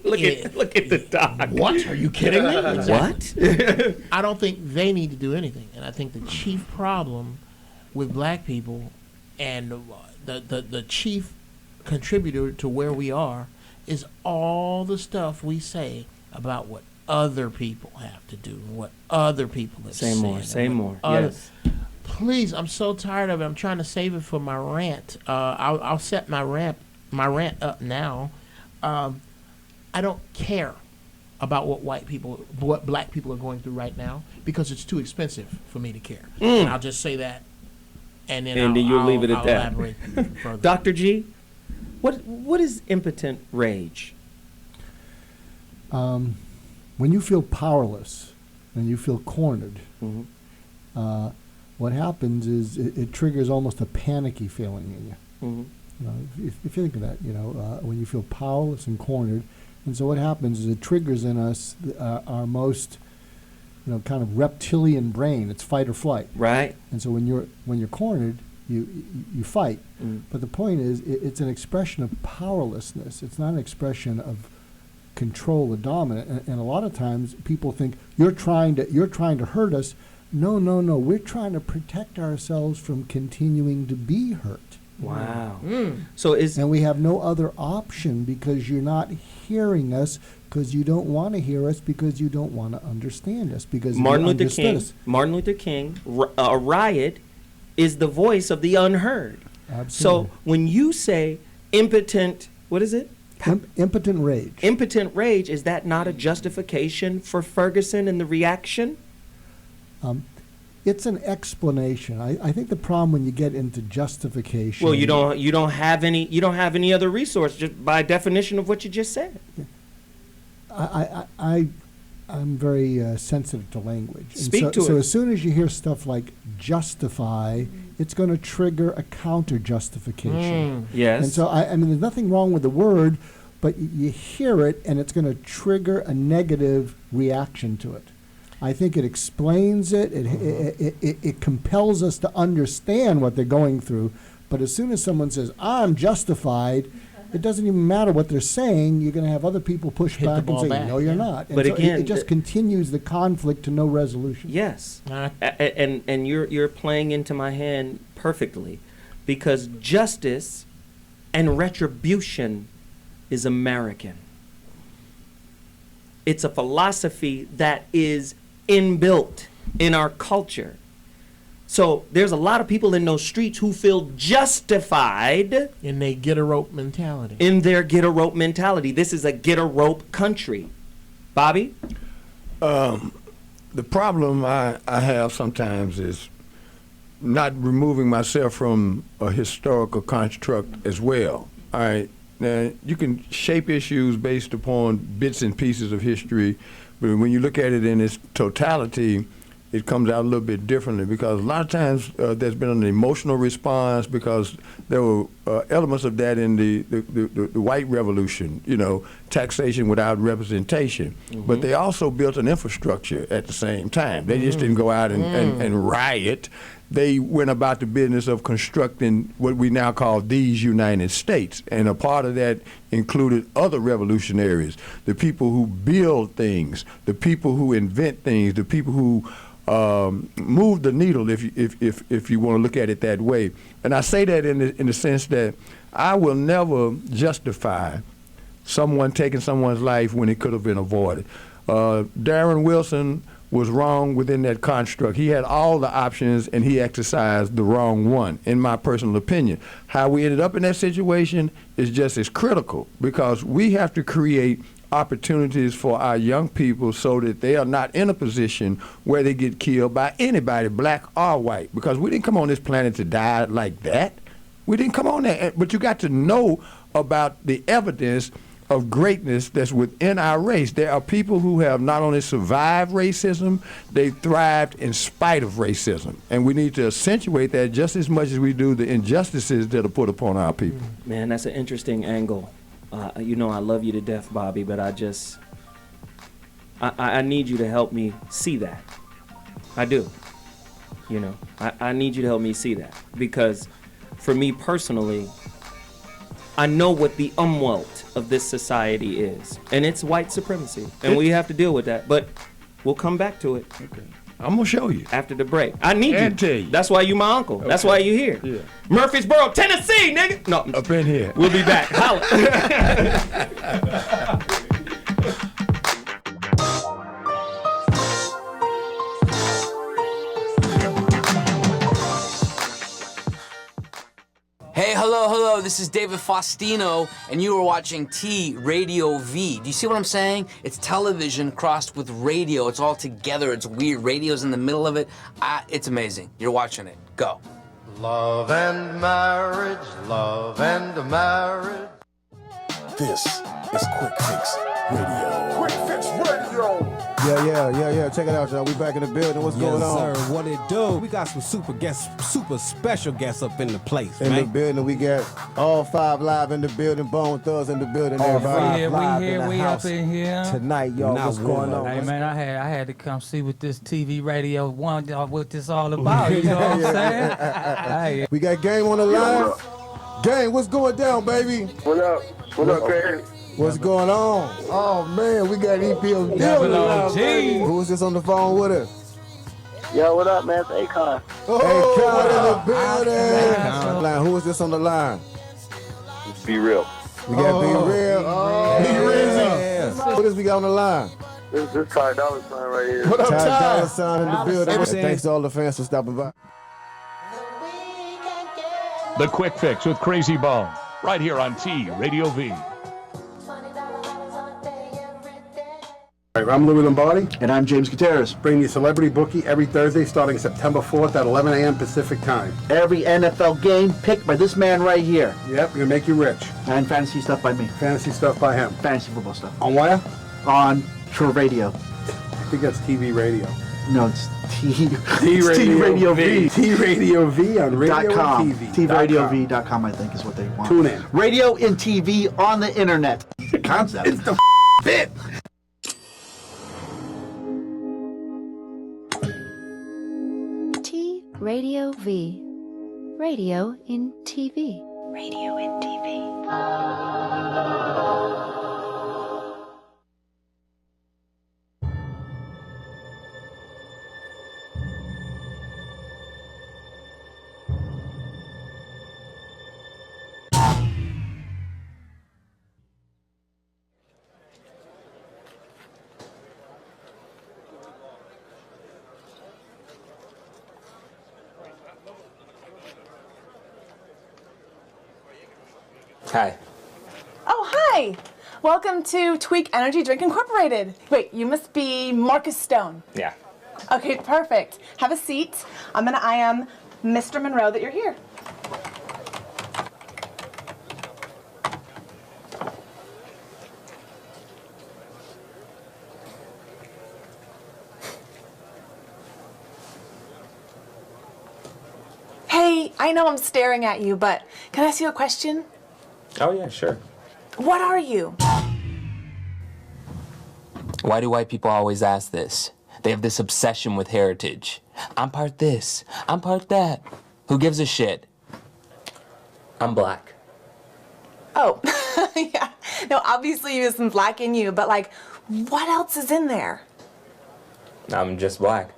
Look at the doc. What? Are you kidding me? Exactly. What? I don't think they need to do anything. And I think the chief problem with black people and the chief contributor to where we are is all the stuff we say about what other people have to do and what other people have said. Say more. Yes. Please, I'm so tired of it. I'm trying to save it for my rant. I'll set my rant up now. I don't care about what black people are going through right now, because it's too expensive for me to care. And I'll just say that, and then you'll leave it at I'll that. elaborate further. Dr. G, what is impotent rage? When you feel powerless and you feel cornered, what happens is it triggers almost a panicky feeling in you. You know, if you think of that, you know, when you feel powerless and cornered, and so what happens is it triggers in us our most, you know, kind of reptilian brain. It's fight or flight. Right. And so when you're cornered, you fight. But the point is, it's an expression of powerlessness. It's not an expression of control the dominant. And a lot of times people think you're trying to hurt us. No. We're trying to protect ourselves from continuing to be hurt. Wow. And we have no other option because you're not hearing us, because you don't want to hear us, because you don't want to understand us, because Martin you Luther understood King. us. Martin Luther King. A riot is the voice of the unheard. Absolutely. So when you say impotent, what is it? Impotent rage. Impotent rage, is that not a justification for Ferguson and the reaction? It's an explanation. I think the problem when you get into justification. Well, you don't have any other resource just by definition of what you just said. I'm very sensitive to language. Speak to it. So as soon as you hear stuff like justify, it's going to trigger a counter justification. Yes. And so I mean, there's nothing wrong with the word, but you hear it and it's going to trigger a negative reaction to it. I think it explains it. It compels us to understand what they're going through. But as soon as someone says, I'm justified, it doesn't even matter what they're saying. You're going to have other people push back and say, no, you're not. And But so again, it just continues the conflict to no resolution. Yes. And you're playing into my hand perfectly, because justice and retribution is American. It's a philosophy that is inbuilt in our culture. So there's a lot of people in those streets who feel justified in their get a rope mentality. This is a get a rope country. Bobby? The problem I have sometimes is not removing myself from a historical construct as well. All right. Now, you can shape issues based upon bits and pieces of history, but when you look at it in its totality, it comes out a little bit differently, because a lot of times there's been an emotional response because there were elements of that in the white revolution, taxation without representation. But they also built an infrastructure at the same time. They just didn't go out and riot. They went about the business of constructing what we now call these United States. And a part of that included other revolutionaries, the people who build things, the people who invent things, the people who move the needle, if you want to look at it that way. And I say that in the sense that I will never justify someone taking someone's life when it could have been avoided. Darren Wilson was wrong within that construct. He had all the options and he exercised the wrong one, in my personal opinion. How we ended up in that situation is just as critical, because we have to create opportunities for our young people so that they are not in a position where they get killed by anybody, black or white, because we didn't come on this planet to die like that. We didn't come on there, but you got to know about the evidence of greatness that's within our race. There are people who have not only survived racism, they thrived in spite of racism. And we need to accentuate that just as much as we do the injustices that are put upon our people. Man, that's an interesting angle. I love you to death, Bobby, but I need you to help me see that. I do. I need you to help me see that, because for me personally, I know what the umwelt of this society is, and it's white supremacy, and we have to deal with that, but we'll come back to it. Okay. I'm going to show you. After the break. I need you. Tell you. That's why you my uncle. Okay. That's why you here. Yeah. Murfreesboro, Tennessee, nigga. No. Up in here. We'll be back. Holla. Hey, hello, this is David Faustino, and you are watching T Radio V. Do you see what I'm saying? It's television crossed with radio. It's all together. It's weird. Radio's in the middle of it. It's amazing. You're watching it. Go. Love and marriage, love and marriage. This is Quick Fix Radio. Quick Fix Radio. Yeah. Check it out, y'all. We back in the building. What's going on? Yes, sir. What it do? We got some super special guests up in the place, in man. the building, we got all 5 live in the building. Bone Thugs in the building. Everybody. Yeah, we here. We up in here tonight, y'all. What's going on? Hey, man, I had to come see what this TV radio what this all about. You know what I'm saying? Hey. We got Game on the line. Game, what's going down, baby? What up? What up, man? What's going on? Oh man, we got EPO Double now, OG. baby. Who's this on the phone with us? Yo, what up, man? It's Akon. Akon in the building. Line, who is this on the line? Be real. We got Be Real. Be What else we got on the line? This is Ty Dolla $ign right here. What up, Ty Dolla $ign in the building. Thanks to all the fans for stopping by. The Quick Fix with Crazy Bone, right here on T Radio V. I'm Louis Lombardi. And I'm James Gutierrez. Bring you Celebrity Bookie every Thursday starting September 4th at 11 a.m. Pacific Time. Every NFL game picked by this man right here. Yep, gonna make you rich. And fantasy stuff by me. Fantasy stuff by him. Fantasy football stuff. On where? On True Radio. I think that's TV radio. No, it's T Radio V. T Radio V on radio .com. and TV. TVRadioV.com, I think, is what they want. Tune in. Radio and TV on the internet. Concept. It's the fit. T Radio V. Radio in TV. Radio in TV. Hi. Oh, hi! Welcome to Tweak Energy Drink Incorporated. Wait, you must be Marcus Stone. Yeah. Okay, perfect. Have a seat. I'm gonna IM Mr. Monroe that you're here. Hey, I know I'm staring at you, but can I ask you a question? Oh, yeah, sure. What are you? Why do white people always ask this? They have this obsession with heritage. I'm part this. I'm part that. Who gives a shit? I'm black. Oh, yeah. No, obviously there's some black in you, but like, what else is in there? I'm just black.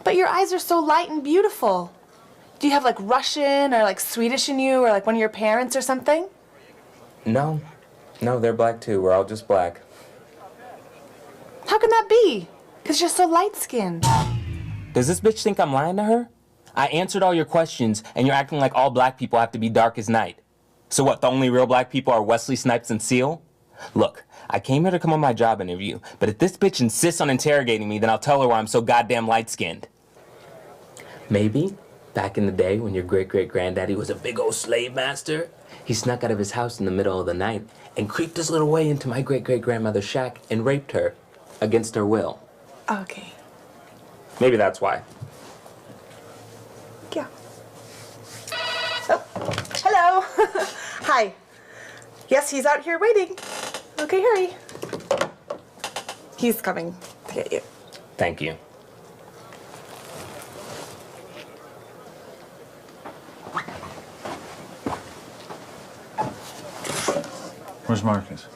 But your eyes are so light and beautiful. Do you have like Russian or like Swedish in you or like one of your parents or something? No. No, they're black too. We're all just black. How can that be? Because you're so light-skinned. Does this bitch think I'm lying to her? I answered all your questions, and you're acting like all black people have to be dark as night. So what, the only real black people are Wesley Snipes and Seal? Look, I came here to come on my job interview, but if this bitch insists on interrogating me, then I'll tell her why I'm so goddamn light-skinned. Maybe, back in the day when your great-great-granddaddy was a big old slave master, he snuck out of his house in the middle of the night and creeped his little way into my great-great-grandmother's shack and raped her against her will. Okay. Maybe that's why. Yeah. Oh, hello. Hi. Yes, he's out here waiting. Okay, hurry. He's coming to get you. Thank you. Where's Marcus?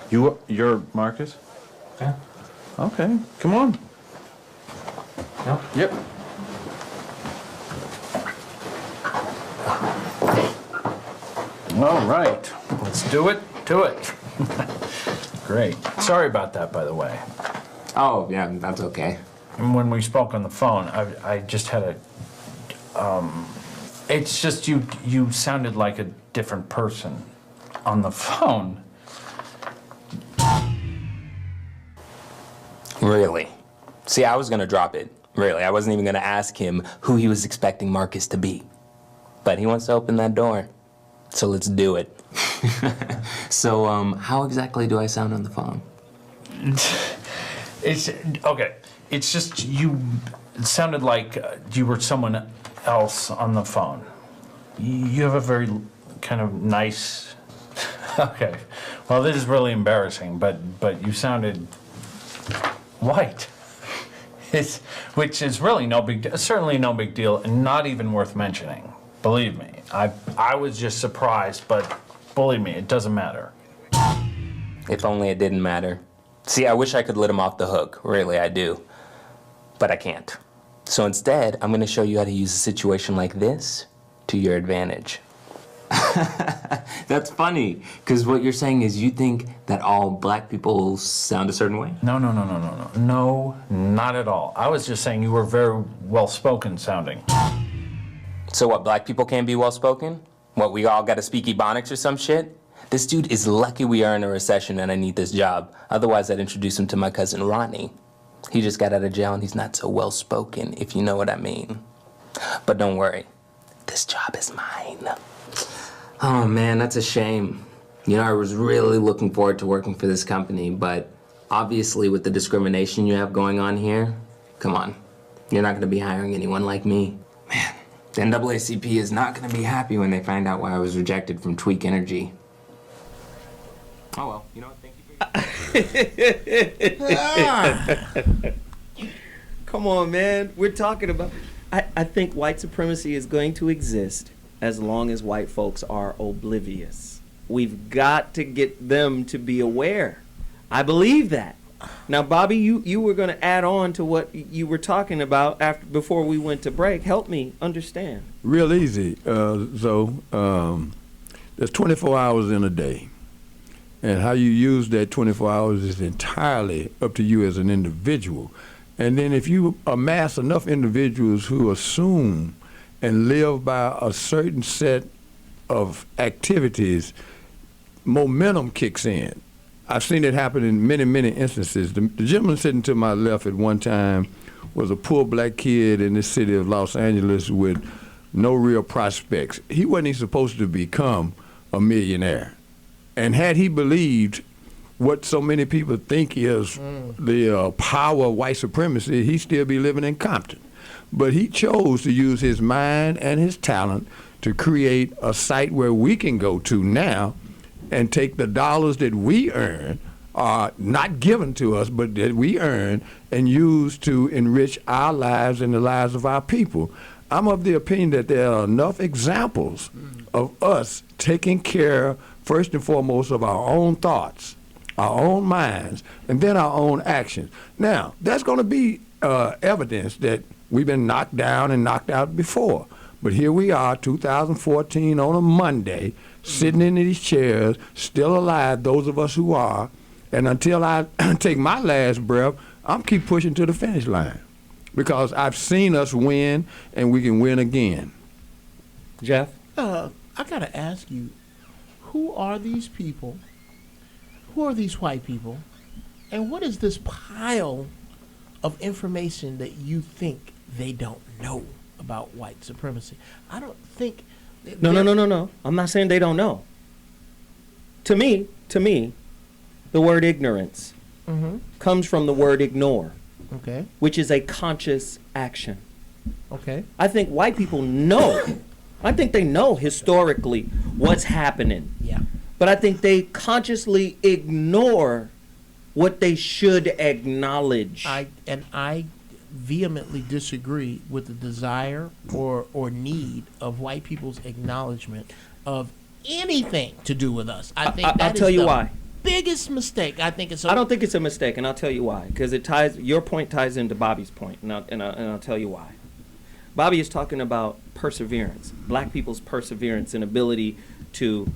You're Marcus? Yeah. Okay, come on. No? Yep. All right, let's do it to it. Great. Sorry about that, by the way. Oh, yeah, that's okay. And when we spoke on the phone, I just had a, it's just you sounded like a different person on the phone. Really? See, I was gonna drop it. Really, I wasn't even gonna ask him who he was expecting Marcus to be. But he wants to open that door. So let's do it. So, how exactly do I sound on the phone? It's, okay, it's just it sounded like you were someone else on the phone. You have a very kind of nice, okay, well, this is really embarrassing, but you sounded white. Which is really no big, certainly no big deal, and not even worth mentioning. Believe me, I was just surprised, but bully me. It doesn't matter. If only it didn't matter. See, I wish I could let him off the hook. Really, I do. But I can't. So instead, I'm going to show you how to use a situation like this to your advantage. That's funny, because what you're saying is you think that all black people sound a certain way? No, not at all. I was just saying you were very well-spoken sounding. So what, black people can't be well-spoken? What, we all gotta speak Ebonics or some shit? This dude is lucky we are in a recession and I need this job. Otherwise, I'd introduce him to my cousin Ronnie. He just got out of jail and he's not so well-spoken, if you know what I mean. But don't worry, this job is mine. Oh man, that's a shame. You know, I was really looking forward to working for this company, but obviously with the discrimination you have going on here, come on, you're not gonna be hiring anyone like me. Man, the NAACP is not gonna be happy when they find out why I was rejected from Tweak Energy. Oh well, you know what, thank you. Come on, man. We're talking about... I think white supremacy is going to exist as long as white folks are oblivious. We've got to get them to be aware. I believe that. Now, Bobby, you were going to add on to what you were talking about before we went to break. Help me understand. Real easy. There's 24 hours in a day. And how you use that 24 hours is entirely up to you as an individual. And then if you amass enough individuals who assume and live by a certain set of activities, momentum kicks in. I've seen it happen in many, many instances. The gentleman sitting to my left at one time was a poor black kid in the city of Los Angeles with no real prospects. He wasn't even supposed to become a millionaire. And had he believed what so many people think is the power of white supremacy, he'd still be living in Compton. But he chose to use his mind and his talent to create a site where we can go to now and take the dollars that we earn, not given to us, but that we earn, and use to enrich our lives and the lives of our people. I'm of the opinion that there are enough examples of us taking care, first and foremost, of our own thoughts, our own minds, and then our own actions. Now, that's going to be evidence that we've been knocked down and knocked out before. But here we are, 2014, on a Monday, sitting in these chairs, still alive, those of us who are. And until I take my last breath, I'm keep pushing to the finish line. Because I've seen us win, and we can win again. Jeff? I got to ask you, who are these people? Who are these white people? And what is this pile of information that you think they don't know about white supremacy? I don't think... No. I'm not saying they don't know. To me, the word ignorance comes from the word ignore, Okay. which is a conscious action. Okay. I think white people know. I think they know historically what's happening. Yeah. But I think they consciously ignore what they should acknowledge. I vehemently disagree with the desire or need of white people's acknowledgement of anything to do with us. I think I'll tell you why. Biggest mistake. I think it's. I don't think it's a mistake, and I'll tell you why. Because it ties. Your point ties into Bobby's point, and I'll tell you why. Bobby is talking about perseverance, black people's perseverance and ability to,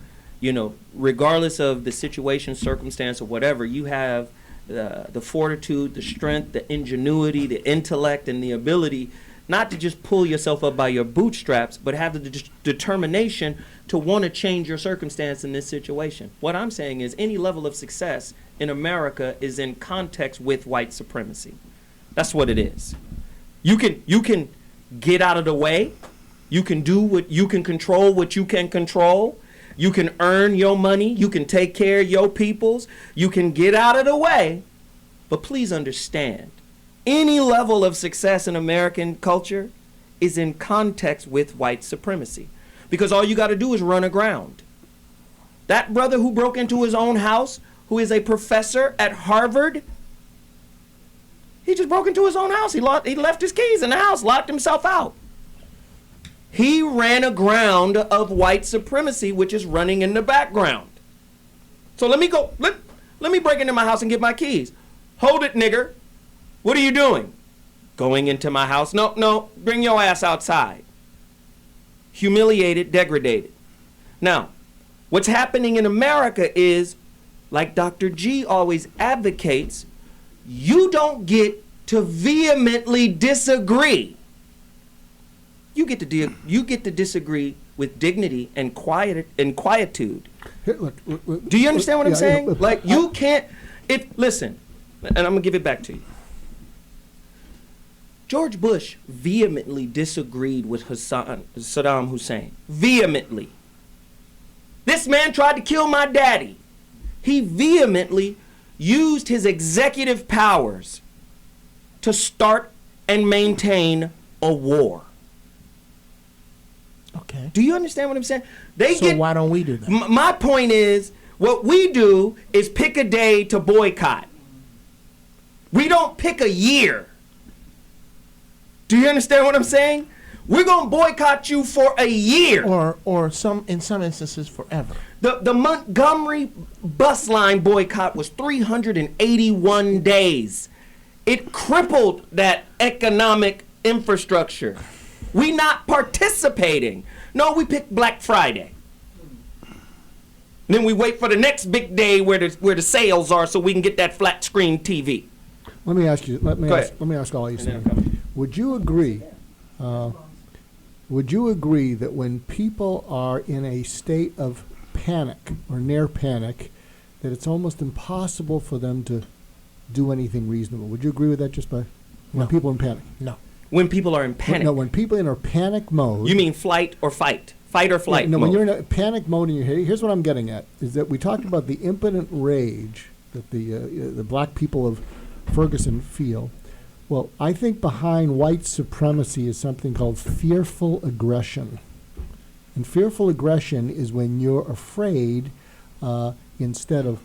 regardless of the situation, circumstance, or whatever, you have the fortitude, the strength, the ingenuity, the intellect, and the ability not to just pull yourself up by your bootstraps, but have the determination to want to change your circumstance in this situation. What I'm saying is any level of success in America is in context with white supremacy. That's what it is. You can get out of the way. You can do what you can control, what you can control. You can earn your money. You can take care of your peoples. You can get out of the way. But please understand, any level of success in American culture is in context with white supremacy. Because all you got to do is run aground. That brother who broke into his own house, who is a professor at Harvard, he just broke into his own house. He left his keys in the house, locked himself out. He ran aground of white supremacy, which is running in the background. So let me break into my house and get my keys. Hold it, nigger. What are you doing? Going into my house? No, bring your ass outside. Humiliated, degraded. Now, what's happening in America is, like Dr. G always advocates, you don't get to vehemently disagree. You get to disagree with dignity and quietude. Do you understand what I'm saying? Like, you can't. Listen, and I'm gonna give it back to you. George Bush vehemently disagreed with Saddam Hussein. Vehemently. This man tried to kill my daddy. He vehemently used his executive powers to start and maintain a war. Okay. Do you understand what I'm saying? Why don't we do that? My point is, what we do is pick a day to boycott. We don't pick a year. Do you understand what I'm saying? We're gonna boycott you for a year, or in some instances forever. The Montgomery bus line boycott was 381 days. It crippled that economic infrastructure. We not participating. No, we pick Black Friday. Then we wait for the next big day where the sales are, so we can get that flat screen TV. Let me ask you. Let me ask all you. Would you agree? Would you agree that when people are in a state of panic or near panic, that it's almost impossible for them to do anything reasonable? Would you agree with that? Just by when people are in panic? No. When people are in panic? No, when people are in a panic mode. You mean flight or fight? Fight or flight No, mode. when you're in a panic mode and here's what I'm getting at, is that we talked about the impotent rage that the black people of Ferguson feel. Well, I think behind white supremacy is something called fearful aggression. And fearful aggression is when you're afraid, instead of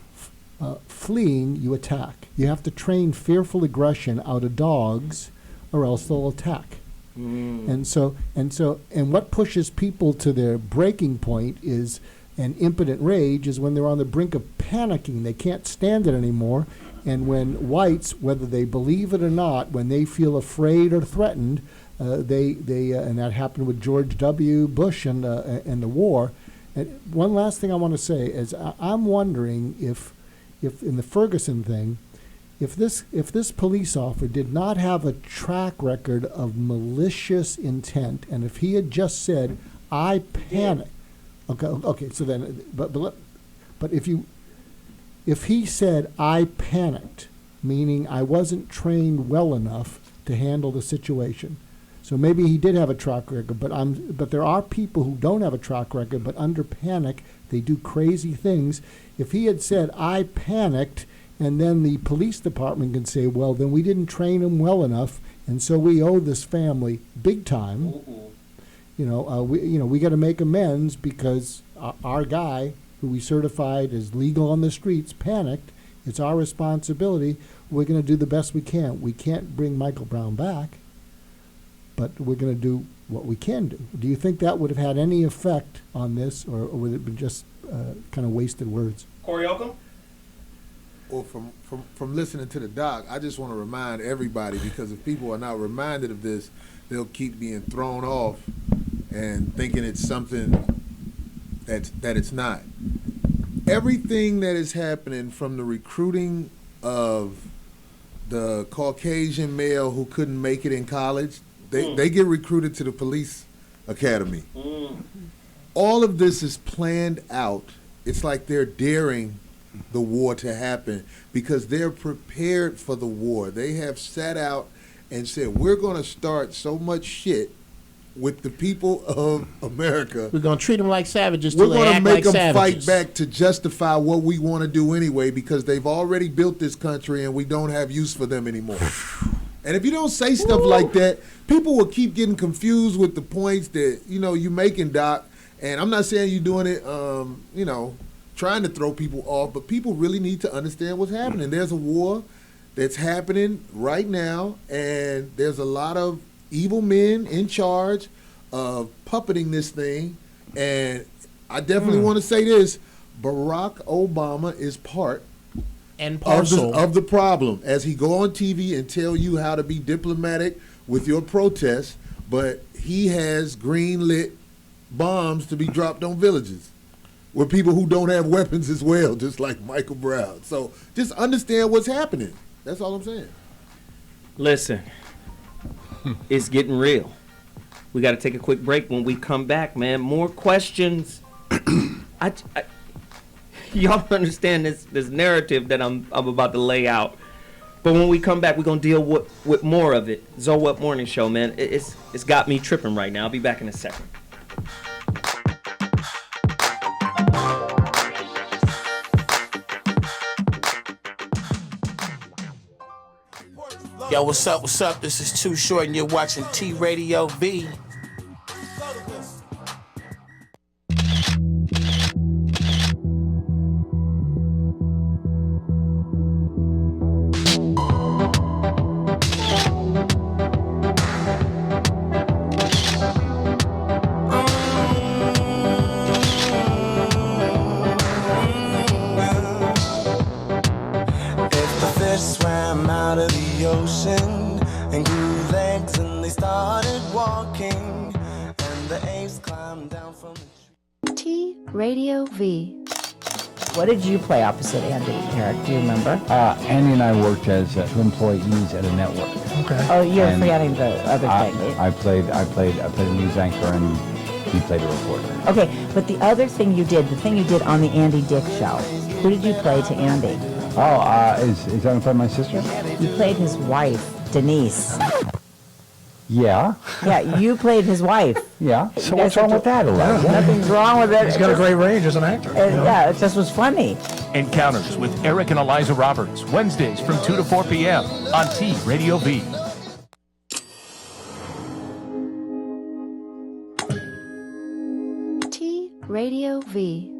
fleeing, you attack. You have to train fearful aggression out of dogs, or else they'll attack. And what pushes people to their breaking point is an impotent rage is when they're on the brink of panicking. They can't stand it anymore. And when whites, whether they believe it or not, when they feel afraid or threatened, and that happened with George W. Bush and the war. And one last thing I want to say is I'm wondering if in the Ferguson thing, if this police officer did not have a track record of malicious intent, and if he had just said, "I panicked," okay, so then, but if he said, "I panicked," meaning I wasn't trained well enough to handle the situation, so maybe he did have a track record. But there are people who don't have a track record, but under panic they do crazy things. If he had said, "I panicked," and then the police department can say, well, then we didn't train him well enough, and so we owe this family big time. We got to make amends because our guy, who we certified as legal on the streets, panicked. It's our responsibility. We're going to do the best we can. We can't bring Michael Brown back, but we're going to do what we can do. Do you think that would have had any effect on this, or would it have been just kind of wasted words? Corey Oakham? Well, from listening to the doc, I just want to remind everybody, because if people are not reminded of this, they'll keep being thrown off and thinking it's something that it's not. Everything that is happening, from the recruiting of the Caucasian male who couldn't make it in college, they get recruited to the police academy. All of this is planned out. It's like they're daring the war to happen because they're prepared for the war. They have sat out and said, we're going to start so much shit with the people of America. We're going to treat them like savages. We're going to make them fight back to justify what we want to do anyway, because they've already built this country and we don't have use for them anymore. And if you don't say stuff like that, people will keep getting confused with the points that, you making, Doc. And I'm not saying you're doing it, trying to throw people off, but people really need to understand what's happening. There's a war that's happening right now, and there's a lot of evil men in charge of puppeting this thing. And I definitely want to say this. Barack Obama is part and parcel of the problem, as he go on TV and tell you how to be diplomatic with your protests, but he has green-lit bombs to be dropped on villages with people who don't have weapons as well, just like Michael Brown. So just understand what's happening. That's all I'm saying. Listen, it's getting real. We got to take a quick break. When we come back, man, more questions. Y'all understand this narrative that I'm about to lay out. But when we come back, we're going to deal with more of it. Zoe Up Morning Show, man. It's got me tripping right now. I'll be back in a second. Yo, what's up, what's up? This is Too Short and you're watching T Radio V. Radio V. What did you play opposite Andy, Eric? Do you remember? Andy and I worked as employees at a network. Okay. Oh, you're forgetting the other thing. I played a news anchor, and he played a reporter. Okay, but the other thing you did, the thing you did on the Andy Dick show, who did you play to Andy? Is that in front of my sister? You played his wife, Denise. Yeah. Yeah, you played his wife. Yeah. So what's wrong with that? Nothing's wrong with it. He's got a great range as an actor. Yeah, it just was funny. Encounters with Eric and Eliza Roberts, Wednesdays from 2 to 4 p.m. on T Radio V. T Radio V.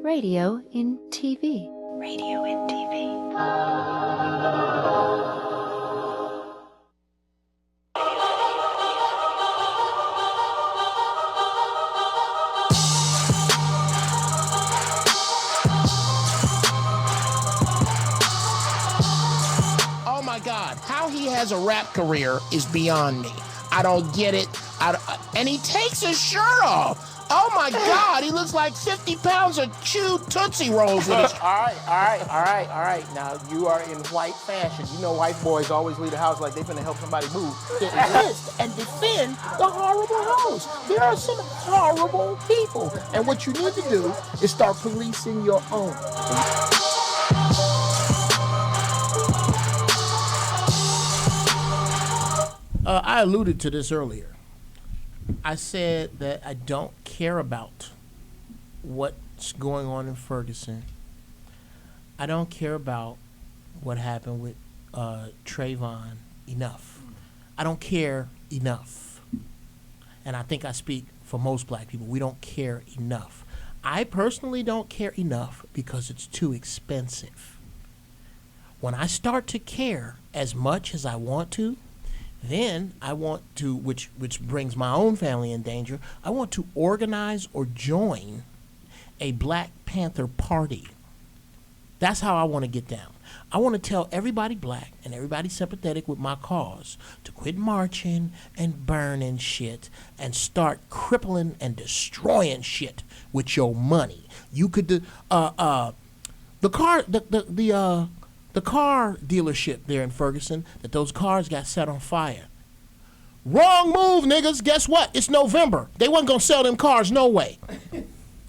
Radio in TV. Radio in TV. How he has a rap career is beyond me. I don't get it. And he takes his shirt off. Oh my God, he looks like 50 pounds of chewed Tootsie Rolls with his... All right. Now, you are in white fashion. You know white boys always leave the house like they're finna help somebody move. Resist and defend the horrible hoes. There are some horrible people. And what you need to do is start policing your own. I alluded to this earlier. I said that I don't care about what's going on in Ferguson. I don't care about what happened with Trayvon enough. I don't care enough. And I think I speak for most black people. We don't care enough. I personally don't care enough because it's too expensive. When I start to care as much as I want to, then I want to, which brings my own family in danger, I want to organize or join a Black Panther Party. That's how I want to get down. I want to tell everybody black and everybody sympathetic with my cause to quit marching and burning shit and start crippling and destroying shit with your money. You could the car dealership there in Ferguson, that those cars got set on fire. Wrong move, niggas. Guess what? It's November. They wasn't gonna sell them cars no way.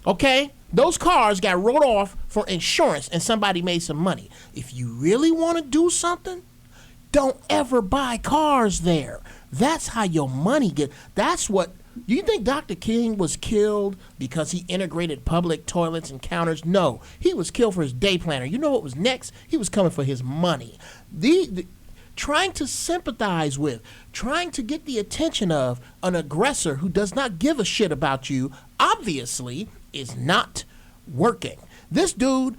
Okay? Those cars got wrote off for insurance and somebody made some money. If you really want to do something, don't ever buy cars there. That's how your money that's what. Do you think Dr. King was killed because he integrated public toilets and counters? No, he was killed for his day planner. You know what was next? He was coming for his money. Trying to sympathize with, trying to get the attention of an aggressor who does not give a shit about you, obviously is not working. This dude,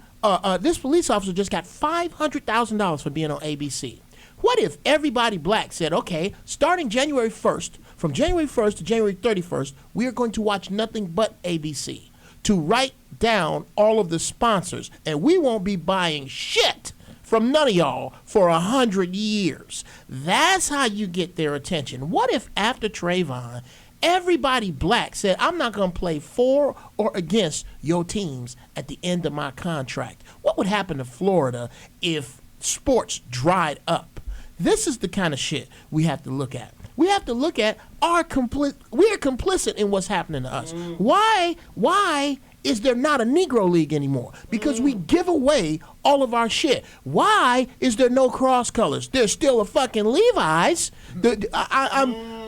this police officer just got $500,000 for being on ABC. What if everybody black said, okay, starting January 1st, From January 1st to January 31st, we are going to watch nothing but ABC to write down all of the sponsors, and we won't be buying shit from none of y'all for 100 years. That's how you get their attention. What if after Trayvon, everybody black said, I'm not going to play for or against your teams at the end of my contract? What would happen to Florida if sports dried up? This is the kind of shit we have to look at. We have to look at we are complicit in what's happening to us. Why is there not a Negro League anymore? Because we give away all of our shit. Why is there no cross colors? There's still a fucking Levi's.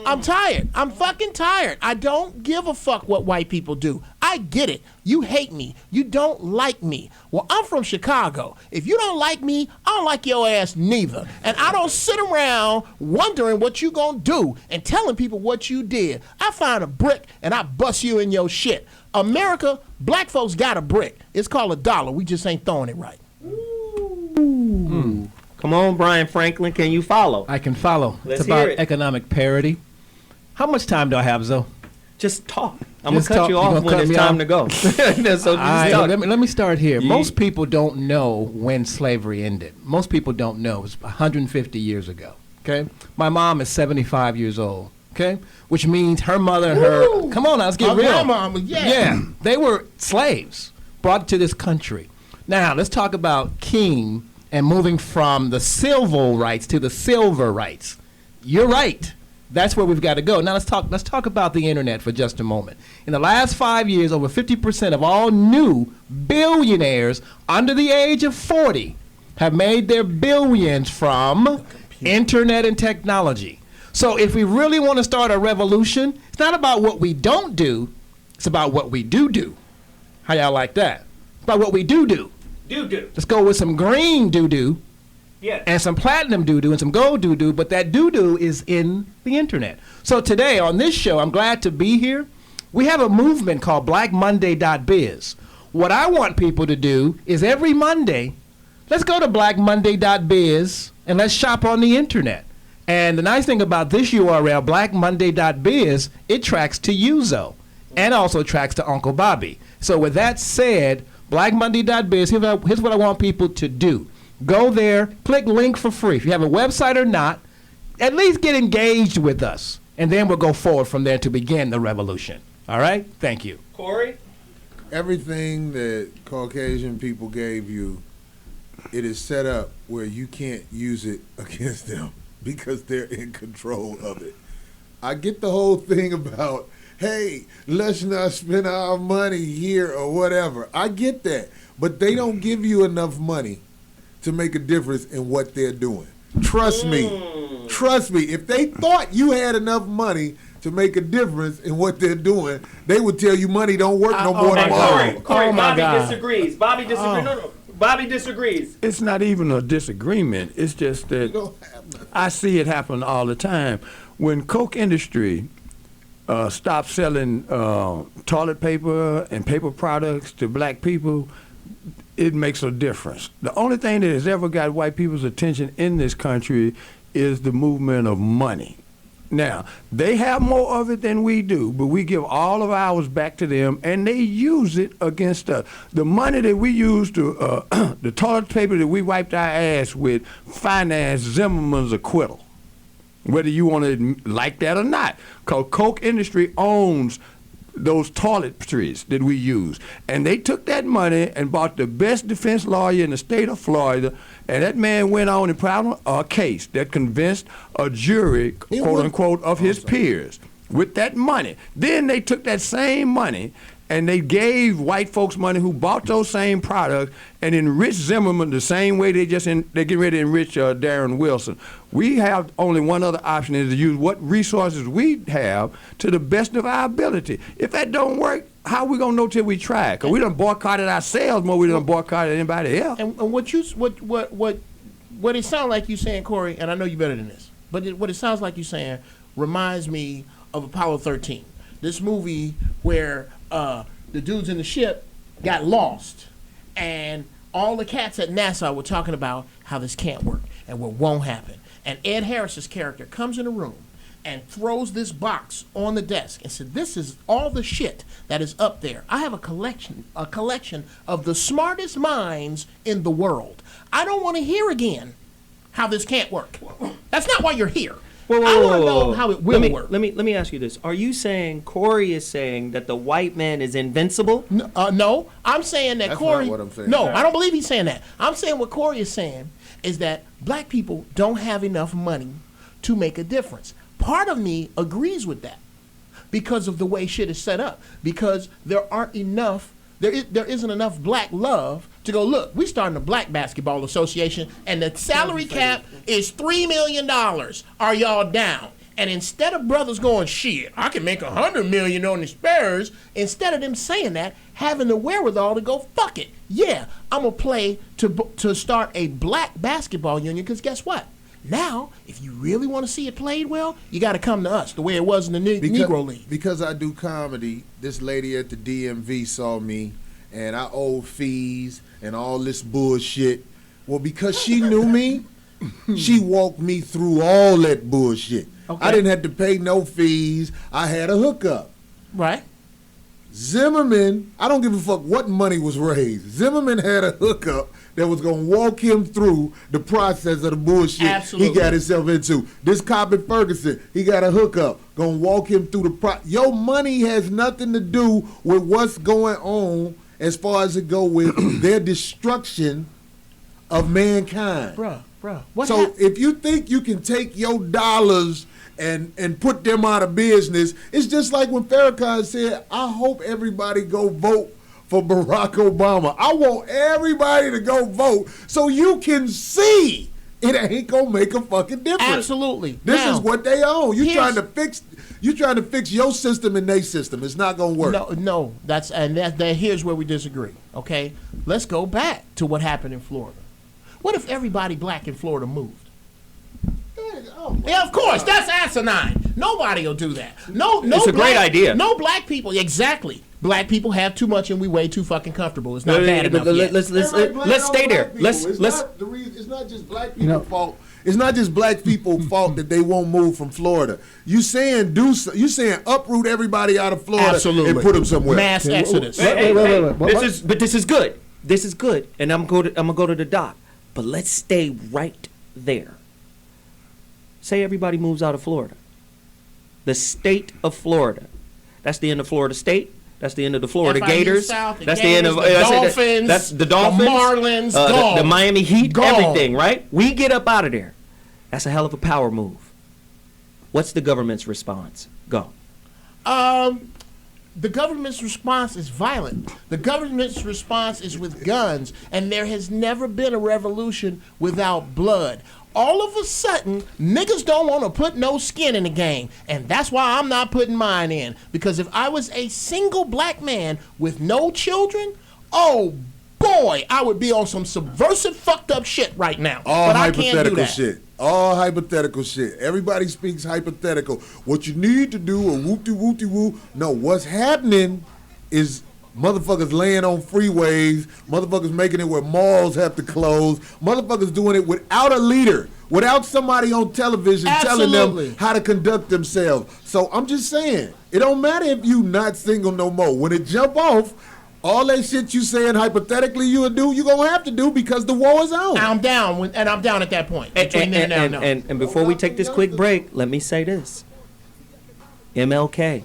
I'm tired. I'm fucking tired. I don't give a fuck what white people do. I get it. You hate me. You don't like me. Well, I'm from Chicago. If you don't like me, I don't like your ass neither. And I don't sit around wondering what you gonna do and telling people what you did. I find a brick and I bust you in your shit. America, black folks got a brick. It's called $1. We just ain't throwing it right. Come on, Brian Franklin, can you follow? I can follow. Let's it's about hear it. economic parity. How much time do I have, Zoe? Just talk. I'm going to cut you off when it's time to go. So just talk. Let me start here. Most people don't know when slavery ended. Most people don't know. It was 150 years ago. Okay? My mom is 75 years old. Okay? Which means her mother and her... Come on now, let's get real. My mom, Yeah. They were slaves brought to this country. Now, let's talk about King and moving from the civil rights to the silver rights. You're right. That's where we've got to go. Now let's talk about the internet for just a moment. In the last 5 years, over 50% of all new billionaires under the age of 40 have made their billions from internet and technology. So if we really want to start a revolution, it's not about what we don't do, it's about what we do. How y'all like that? It's about what we do. Do. Let's go with some green doo-doo. Yeah. And some platinum doo-doo and some gold doo-doo, but that doo-doo is in the internet. So today on this show, I'm glad to be here. We have a movement called BlackMonday.biz. What I want people to do is every Monday, let's go to BlackMonday.biz and let's shop on the internet. And the nice thing about this URL, BlackMonday.biz, it tracks to Uzo and also tracks to Uncle Bobby. So with that said, BlackMonday.biz, here's what I want people to do. Go there, click link for free. If you have a website or not, at least get engaged with us. And then we'll go forward from there to begin the revolution. All right? Thank you. Corey? Everything that Caucasian people gave you, it is set up where you can't use it against them because they're in control of it. I get the whole thing about, hey, let's not spend our money here or whatever. I get that. But they don't give you enough money to make a difference in what they're doing. Trust me. Trust me. If they thought you had enough money to make a difference in what they're doing, they would tell you money don't work no more tomorrow. Corey, Bobby disagrees. Bobby disagrees. No. Bobby disagrees. It's not even a disagreement. It's just that I see it happen all the time. When Coke Industry stopped selling toilet paper and paper products to black people, it makes a difference. The only thing that has ever got white people's attention in this country is the movement of money. Now, they have more of it than we do, but we give all of ours back to them, and they use it against us. The money that we use to, the toilet paper that we wiped our ass with, financed Zimmerman's acquittal, whether you want to like that or not. Because Coke Industry owns those toiletries that we use. And they took that money and bought the best defense lawyer in the state of Florida, and that man went on and put out a case that convinced a jury, quote unquote, of his peers with that money. Then they took that same money and they gave white folks money who bought those same products and enriched Zimmerman the same way they're getting ready to enrich Darren Wilson. We have only one other option, is to use what resources we have to the best of our ability. If that don't work, how are we gonna know till we try? Because we done boycotted ourselves more than we done boycotted anybody else. And what it sounds like you saying, Corey, and I know you better than this, but what it sounds like you saying reminds me of Apollo 13, this movie where the dudes in the ship got lost, and all the cats at NASA were talking about how this can't work and what won't happen. And Ed Harris's character comes in the room, and throws this box on the desk and said, "This is all the shit that is up there. I have a collection of the smartest minds in the world. I don't want to hear again how this can't work. That's not why you're here. I want to know how it will work." Let me ask you this. Are you saying Corey is saying that the white man is invincible? No, I'm saying that That's Corey. not what I'm saying. No, I don't believe he's saying that. I'm saying what Corey is saying is that black people don't have enough money to make a difference. Part of me agrees with that because of the way shit is set up. Because there isn't enough black love to go, look, we starting a black basketball association and the salary cap is $3 million. Are y'all down? And instead of brothers going, shit, I can make $100 million on the Spurs, instead of them saying that, having the wherewithal to go, fuck it. Yeah, I'm going to play to start a black basketball union, because guess what? Now, if you really want to see it played well, you got to come to us, the way it was in the Negro League. Because I do comedy, this lady at the DMV saw me, and I owed fees and all this bullshit. Well, because she knew me, she walked me through all that bullshit. Okay. I didn't have to pay no fees. I had a hookup. Right. Zimmerman, I don't give a fuck what money was raised. Zimmerman had a hookup that was going to walk him through the process of the bullshit he got himself into. This cop in Ferguson, he got a hookup, going to walk him through the process. Your money has nothing to do with what's going on as far as it go with their destruction of mankind. Bruh. So if you think you can take your dollars and put them out of business, it's just like when Farrakhan said, I hope everybody go vote for Barack Obama. I want everybody to go vote so you can see it ain't gonna make a fucking difference. Absolutely. This is what they own. You trying to fix your system and their system. It's not gonna work. No. Here's where we disagree. Okay, let's go back to what happened in Florida. What if everybody black in Florida moved? Yeah, of course. That's asinine. Nobody will do that. No, it's a great idea. No black people. Exactly. Black people have too much and we way too fucking comfortable. It's not bad enough yet. Let's stay there. It's not just black people's fault. It's not just black people's fault that they won't move from Florida. You saying uproot everybody out of Florida and put them somewhere. Mass exodus. This is good. This is good, and I'm gonna go to the doc. But let's stay right there. Say everybody moves out of Florida. The state of Florida. That's the end of Florida State. That's the end of the Florida Gators. South, that's the end of the Dolphins. That's the Dolphins. The Marlins. The Miami Heat. Gone. Everything, right? We get up out of there. That's a hell of a power move. What's the government's response? Go. The government's response is violent. The government's response is with guns, and there has never been a revolution without blood. All of a sudden, niggas don't want to put no skin in the game, and that's why I'm not putting mine in. Because if I was a single black man with no children, oh boy, I would be on some subversive, fucked up shit right now. All but I can't do that. shit. All hypothetical shit. Everybody speaks hypothetical. What you need to do, or whoop-de-whoop-de-woo. No, what's happening is motherfuckers laying on freeways, motherfuckers making it where malls have to close, motherfuckers doing it without a leader, without somebody on television telling them how to conduct themselves. So I'm just saying, it don't matter if you not single no more. When it jump off, all that shit you saying hypothetically you'll do, you're going to have to do because the war is on. I'm down, and I'm down at that point. And before we take this quick break, let me say this. MLK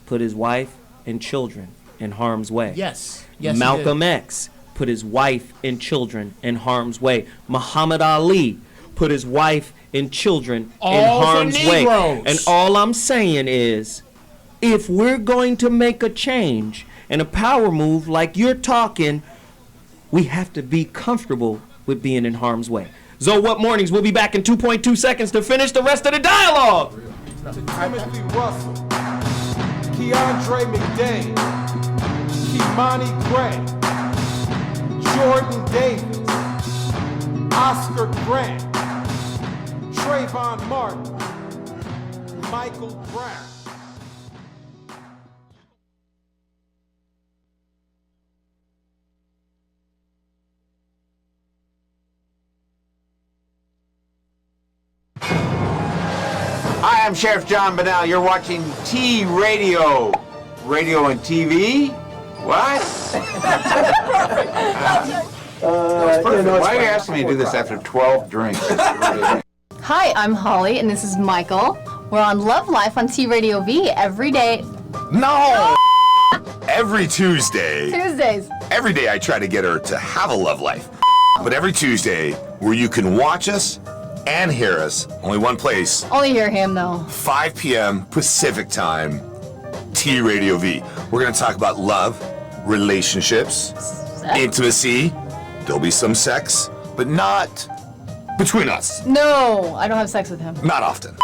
put his wife and children in harm's way. Yes. Malcolm X put his wife and children in harm's way. Muhammad Ali put his wife and children in harm's way. And all I'm saying is, if we're going to make a change and a power move like you're talking, we have to be comfortable with being in harm's way. Zo What Mornings, we'll be back in 2.2 seconds to finish the rest of the dialogue. Timothy Russell, Keandre McDade, Kimani Gray, Jordan Davis, Oscar Grant, Trayvon Martin, Michael Brown. Hi, I'm Sheriff John Bonnell. You're watching T Radio. Radio and TV? What? Why are you asking me to do this after 12 drinks? Hi, I'm Holly, and this is Michael. We're on Love Life on T Radio V every day. No! Every Tuesday. Tuesdays. Every day I try to get her to have a love life. But every Tuesday, where you can watch us and hear us, only one place, Only hear him, though. 5 p.m. Pacific time, T Radio V. We're going to talk about love, relationships, intimacy. There'll be some sex, but not between us. No, I don't have sex with him. Not often.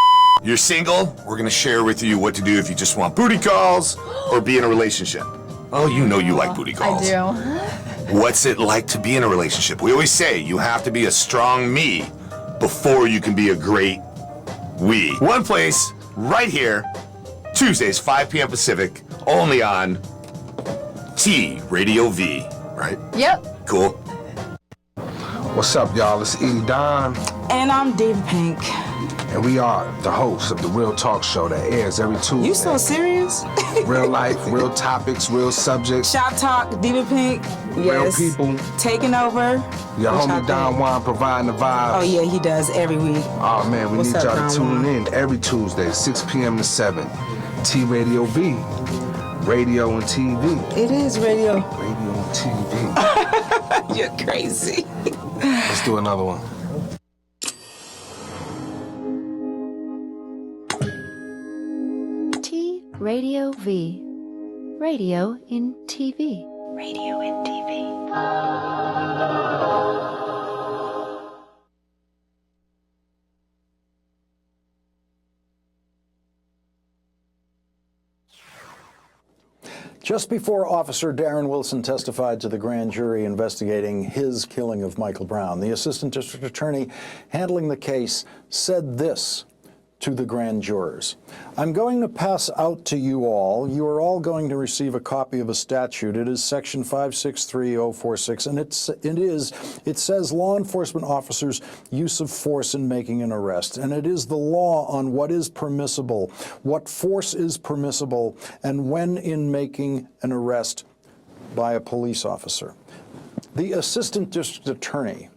You're single, we're going to share with you what to do if you just want booty calls or be in a relationship. Oh, you know you like booty calls. I do. What's it like to be in a relationship? We always say you have to be a strong me before you can be a great we. One place, right here, Tuesdays, 5 p.m. Pacific, only on T Radio V, right? Yep. Cool. What's up, y'all? It's Edie Don. And I'm Diva Pink. And we are the hosts of the Real Talk Show that airs every Tuesday. You so serious? Real life, real topics, real subjects. Shop Talk, Diva Pink. Real Yes. people. Taking over. Your What y'all homie Don think? Juan providing the vibes. Oh, yeah, he does every week. Oh, man, we What's need up, y'all Don to tune Juan? in every Tuesday, 6 p.m. to 7. T Radio V. Radio and TV. It is radio. Radio and TV. You're crazy. Let's do another one. T Radio V. Radio in TV. Radio in TV. Just before Officer Darren Wilson testified to the grand jury investigating his killing of Michael Brown, the Assistant District Attorney handling the case said this to the grand jurors. I'm going to pass out to you all. You are all going to receive a copy of a statute. It is section 563046, and it says law enforcement officers' use of force in making an arrest. And it is the law on what is permissible, what force is permissible, and when in making an arrest by a police officer. The Assistant District Attorney,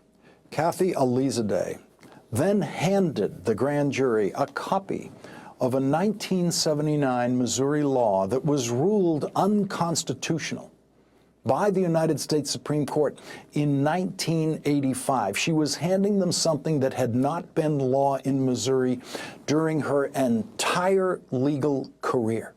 Kathy Alizadeh, then handed the grand jury a copy of a 1979 Missouri law that was ruled unconstitutional by the United States Supreme Court in 1985. She was handing them something that had not been law in Missouri during her entire legal career.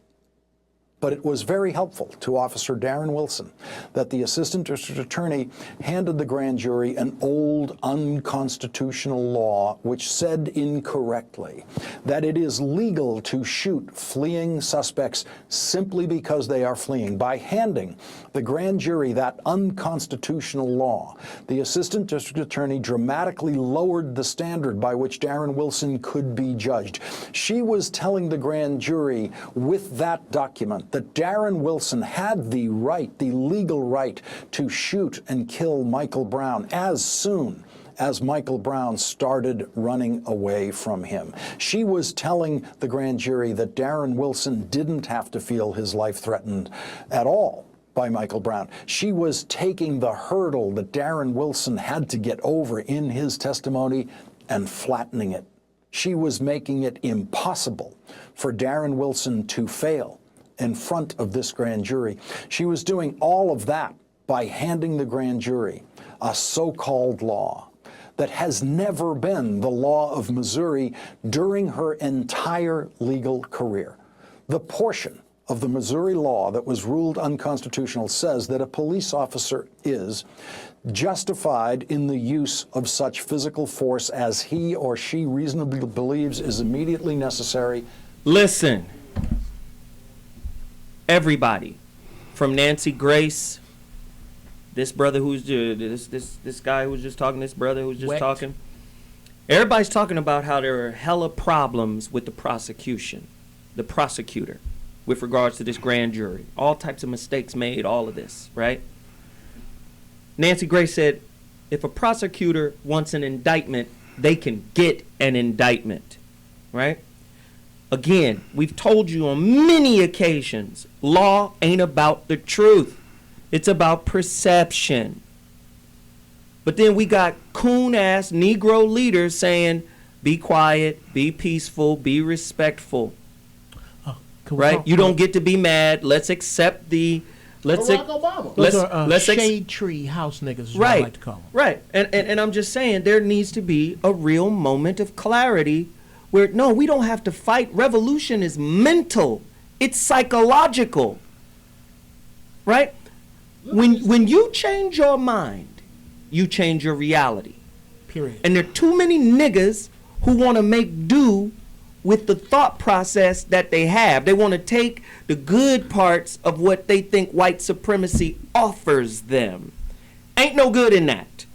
But it was very helpful to Officer Darren Wilson that the Assistant District Attorney handed the grand jury an old unconstitutional law which said incorrectly that it is legal to shoot fleeing suspects simply because they are fleeing. By handing the grand jury that unconstitutional law, the Assistant District Attorney dramatically lowered the standard by which Darren Wilson could be judged. She was telling the grand jury with that document that Darren Wilson had the right, the legal right, to shoot and kill Michael Brown as soon as Michael Brown started running away from him. She was telling the grand jury that Darren Wilson didn't have to feel his life threatened at all by Michael Brown. She was taking the hurdle that Darren Wilson had to get over in his testimony and flattening it. She was making it impossible for Darren Wilson to fail in front of this grand jury. She was doing all of that by handing the grand jury a so-called law that has never been the law of Missouri during her entire legal career. The portion of the Missouri law that was ruled unconstitutional says that a police officer is justified in the use of such physical force as he or she reasonably believes is immediately necessary. Listen, everybody, from Nancy Grace, this brother who's this guy who was just talking, this brother who was just talking. Everybody's talking about how there are hella problems with the prosecution, the prosecutor, with regards to this grand jury. All types of mistakes made, all of this, right? Nancy Grace said, if a prosecutor wants an indictment, they can get an indictment, right? Again, we've told you on many occasions, law ain't about the truth. It's about perception. But then we got coon-ass Negro leaders saying, be quiet, be peaceful, be respectful. Right? You don't get to be mad. Let's accept the... Barack Obama. Those are shade tree house niggas is what I like to call them. Right. And I'm just saying there needs to be a real moment of clarity where, no, we don't have to fight. Revolution is mental. It's psychological. Right? When you change your mind, you change your reality. Period. And there are too many niggas who want to make do with the thought process that they have. They want to take the good parts of what they think white supremacy offers them. Ain't no good in that.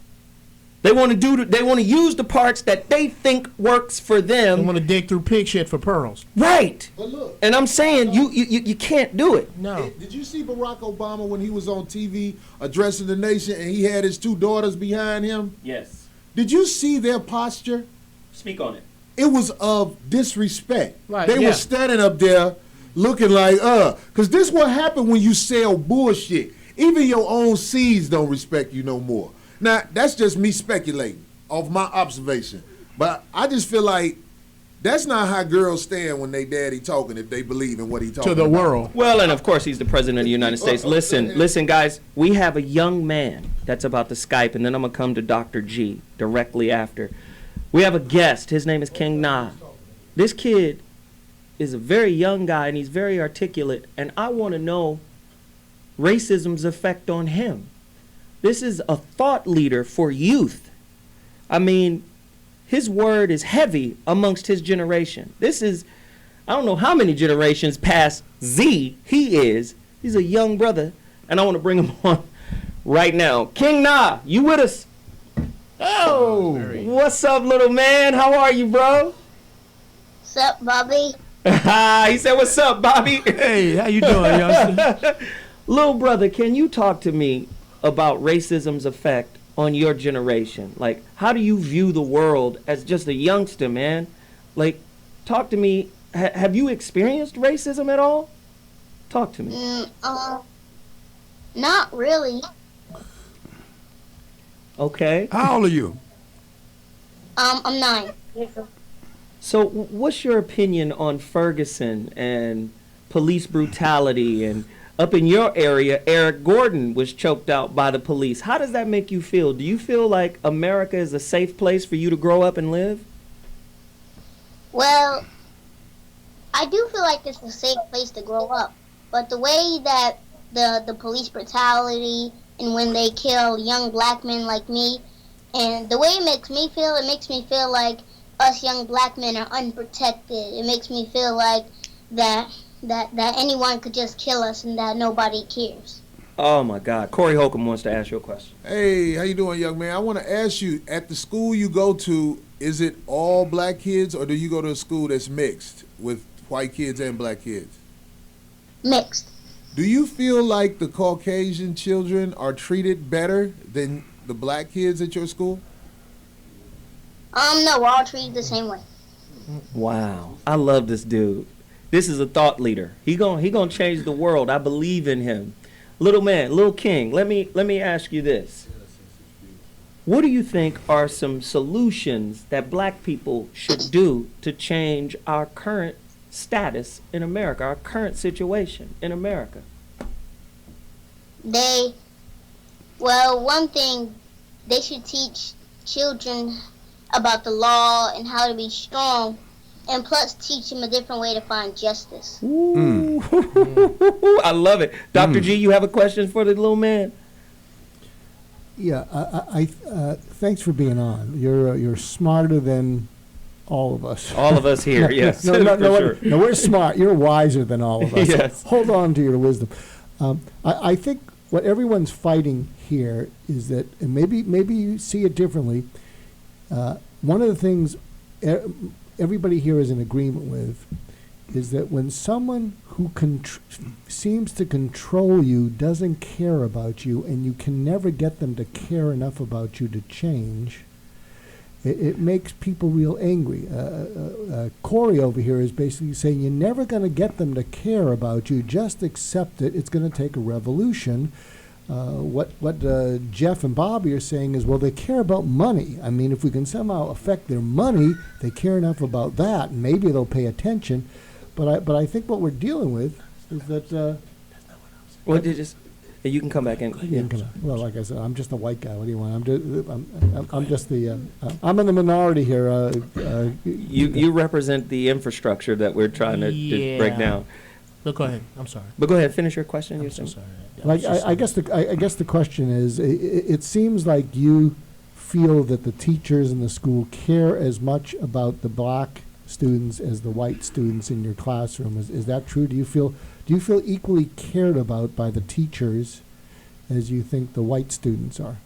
They want to use the parts that they think works for them. They want to dig through pig shit for pearls. Right. But look, and I'm saying you can't do it. No. Did you see Barack Obama when he was on TV addressing the nation and he had his 2 daughters behind him? Yes. Did you see their posture? Speak on it. It was of disrespect. Right, They were standing up there looking like, because this what happened when you sell bullshit. Even your own seeds don't respect you no more. Now, that's just me speculating off my observation. But I just feel like that's not how girls stand when they daddy talking if they believe in what he talking To the about. world. Well, and of course he's the president of the United States. Listen, guys, we have a young man that's about to Skype, and then I'm going to come to Dr. G directly after. We have a guest. His name is King Na. This kid is a very young guy, and he's very articulate, and I want to know racism's effect on him. This is a thought leader for youth. I mean, his word is heavy amongst his generation. This is, I don't know how many generations past Z he is. He's a young brother, and I want to bring him on right now. King Na, you with us? Oh, what's up, little man? How are you, bro? What's up, Bobby? He said, what's up, Bobby? Hey, how you doing, youngster? Little brother, can you talk to me about racism's effect on your generation? Like, how do you view the world as just a youngster, man? Like, talk to me. Have you experienced racism at all? Talk to me. Not really. Okay. How old are you? I'm 9. So, what's your opinion on Ferguson and police brutality? And up in your area, Eric Gordon was choked out by the police. How does that make you feel? Do you feel like America is a safe place for you to grow up and live? Well, I do feel like it's a safe place to grow up. But the way that the police brutality and when they kill young black men like me, and the way it makes me feel like us young black men are unprotected. It makes me feel like that anyone could just kill us and that nobody cares. Oh my God. Corey Holcomb wants to ask you a question. Hey, how you doing, young man? I want to ask you, at the school you go to, is it all black kids or do you go to a school that's mixed with white kids and black kids? Mixed. Do you feel like the Caucasian children are treated better than the black kids at your school? No, we're all treated the same way. Wow. I love this dude. This is a thought leader. He gonna change the world. I believe in him. Little man, little king, let me ask you this. What do you think are some solutions that black people should do to change our current status in America, our current situation in America? One thing, they should teach children about the law and how to be strong, and plus teach them a different way to find justice. Ooh. I love it. Dr. G, you have a question for the little man? Yeah, I thanks for being on. You're smarter than all of us. All of us here, yes. No, sure. we're smart. You're wiser than all of us. Yes. So hold on to your wisdom. I think what everyone's fighting here is that, and maybe you see it differently. One of the things everybody here is in agreement with is that when someone who seems to control you doesn't care about you, and you can never get them to care enough about you to change, it makes people real angry. Corey over here is basically saying you're never going to get them to care about you. Just accept it. It's going to take a revolution. What Jeff and Bobby are saying is, well, they care about money. I mean, if we can somehow affect their money, they care enough about that, and maybe they'll pay attention. But I think what we're dealing with is that. Well, you can come back in. Well, like I said, I'm just a white guy. What do you want? I'm just the. I'm in the minority here. You represent the infrastructure that we're trying to break down. But go ahead. I'm sorry. But go ahead. Finish your question. I'm so sorry. Like I guess the question is, it seems like you feel that the teachers in the school care as much about the black students as the white students in your classroom. Is that true? Do you feel equally cared about by the teachers as you think the white students are?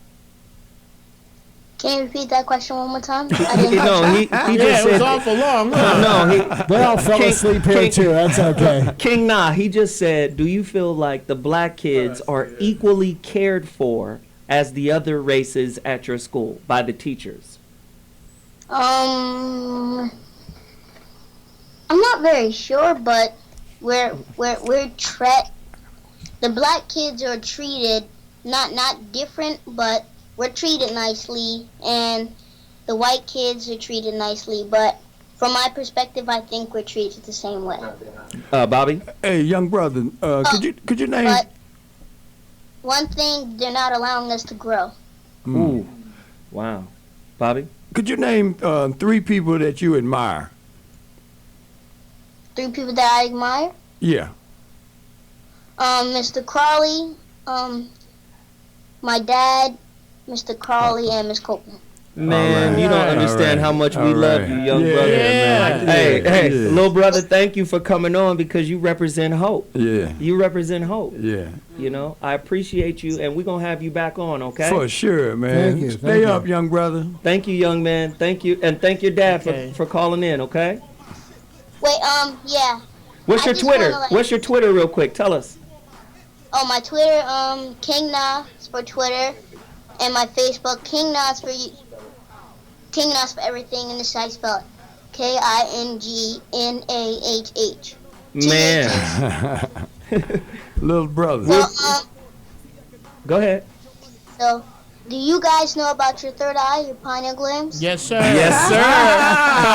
Can you repeat that question one more time? He just said it was awful long. They all fell asleep here too. That's okay. King Nah, he just said, do you feel like the black kids are equally cared for as the other races at your school by the teachers? I'm not very sure, but the black kids are treated not different, but we're treated nicely, and the white kids are treated nicely. But from my perspective, I think we're treated the same way. Bobby? Hey, young brother, could you name? But one thing, they're not allowing us to grow. Ooh, wow, Bobby? Could you name 3 people that you admire? 3 people that I admire? Yeah. Mr. Crawley, my dad, Mr. Crawley, and Miss Copeland. Man, you don't understand how much we love you, young brother. Man. Hey, little brother, thank you for coming on because you represent hope. Yeah. You represent hope. Yeah. You know, I appreciate you, and we're going to have you back on, okay? For sure, man. Thank you. Stay up, young brother. Thank you, young man. Thank you. And thank your dad for calling in, okay? Wait, yeah. What's your Twitter? What's your Twitter real quick? Tell us. Oh, my Twitter, King Nah is for Twitter, and my Facebook, King Nah's for you. King Nah's for everything, and this I spell it KINGNAHH. Man. Little brother. So, go ahead. So, do you guys know about your third eye, your pineal glands? Yes, sir. Yes, sir.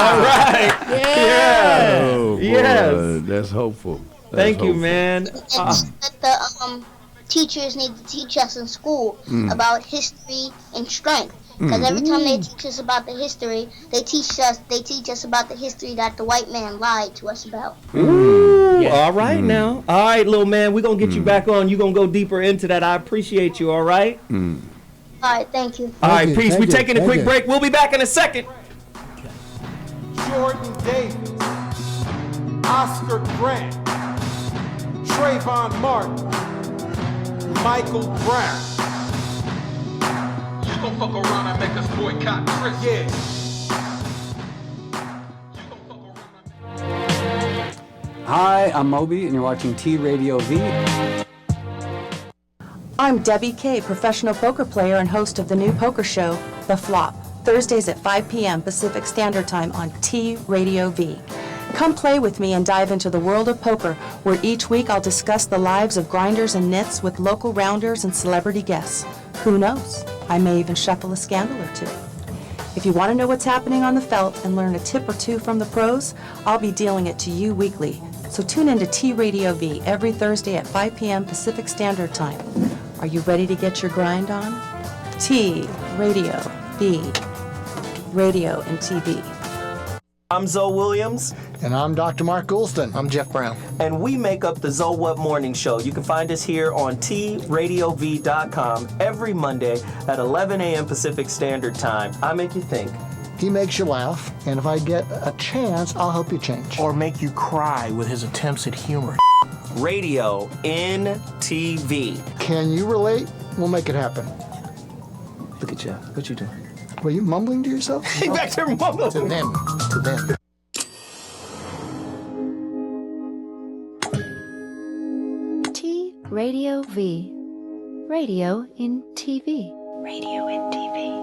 All right. Yeah. Oh, boy, Yes. that's hopeful. Thank you, man. That the teachers need to teach us in school about history and strength. Because every time they teach us about the history, they teach us about the history that the white man lied to us about. Ooh, all right now. All right, little man, we're going to get you back on. You're going to go deeper into that. I appreciate you, all right? All right, thank you. All right, peace. We're taking a quick break. We'll be back in a second. Jordan Davis, Oscar Grant, Trayvon Martin, Michael Brown. You gon' fuck around and make us boycott Chris? Yeah. Hi, I'm Moby, and you're watching T Radio V. I'm Debbie Kay, professional poker player and host of the new poker show, The Flop, Thursdays at 5 p.m. Pacific Standard Time on T Radio V. Come play with me and dive into the world of poker, where each week I'll discuss the lives of grinders and nits with local rounders and celebrity guests. Who knows? I may even shuffle a scandal or two. If you want to know what's happening on the felt and learn a tip or two from the pros, I'll be dealing it to you weekly. So tune in to T Radio V every Thursday at 5 p.m. Pacific Standard Time. Are you ready to get your grind on? T Radio V. Radio and TV. I'm Zoe Williams. And I'm Dr. Mark Goulston. I'm Jeff Brown. And we make up the Zoe What Morning Show. You can find us here on TRadiov.com every Monday at 11 a.m. Pacific Standard Time. I make you think. He makes you laugh, and if I get a chance, I'll help you change. Or make you cry with his attempts at humor. Radio in TV. Can you relate? We'll make it happen. Look at you. What you doing? Were you mumbling to yourself? Hey, back there mumbling. To them. To them. T Radio V. Radio in TV. Radio and TV.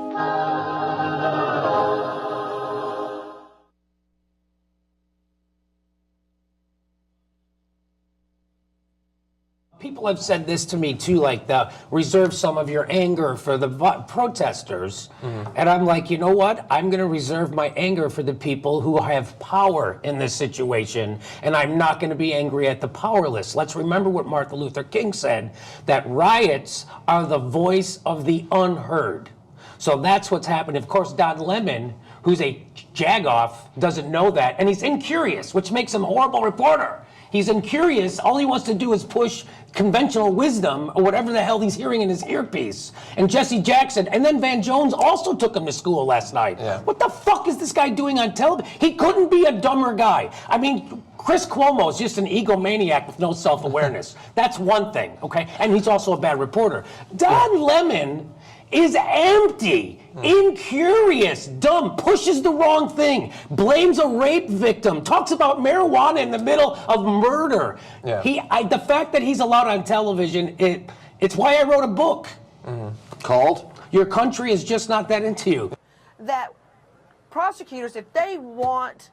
People have said this to me too, like reserve some of your anger for the protesters. And I'm like, you know what? I'm going to reserve my anger for the people who have power in this situation. And I'm not going to be angry at the powerless. Let's remember what Martin Luther King said, that riots are the voice of the unheard. So that's what's happened. Of course, Don Lemon, who's a jagoff, doesn't know that. And he's incurious, which makes him a horrible reporter. He's incurious. All he wants to do is push conventional wisdom or whatever the hell he's hearing in his earpiece. And Jesse Jackson, and then Van Jones also took him to school last night. Yeah. What the fuck is this guy doing on television? He couldn't be a dumber guy. I mean, Chris Cuomo is just an egomaniac with no self-awareness. That's one thing, okay? And he's also a bad reporter. Don Lemon is empty, incurious, dumb, pushes the wrong thing, blames a rape victim, talks about marijuana in the middle of murder. Yeah. The fact that he's allowed on television, it's why I wrote a book called Your Country Is Just Not That Into You. That prosecutors, if they want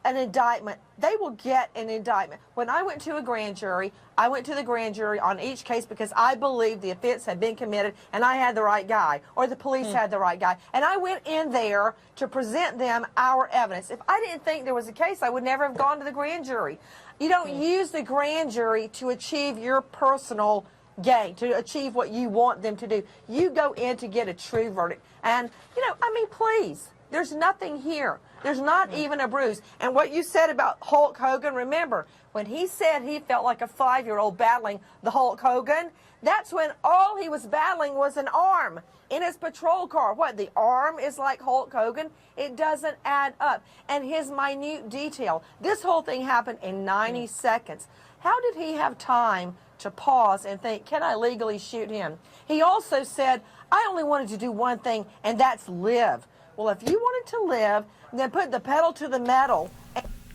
an indictment, they will get an indictment. When I went to a grand jury, I went to the grand jury on each case because I believed the offense had been committed and I had the right guy, or the police had the right guy. And I went in there to present them our evidence. If I didn't think there was a case, I would never have gone to the grand jury. You don't use the grand jury to achieve your personal gain, to achieve what you want them to do. You go in to get a true verdict. And, I mean, please, there's nothing here. There's not even a bruise. And what you said about Hulk Hogan, remember, when he said he felt like a 5-year-old battling the Hulk Hogan, that's when all he was battling was an arm in his patrol car. What, the arm is like Hulk Hogan? It doesn't add up. And his minute detail. This whole thing happened in 90 seconds. How did he have time to pause and think, can I legally shoot him? He also said, I only wanted to do one thing, and that's live. Well, if you wanted to live, then put the pedal to the metal.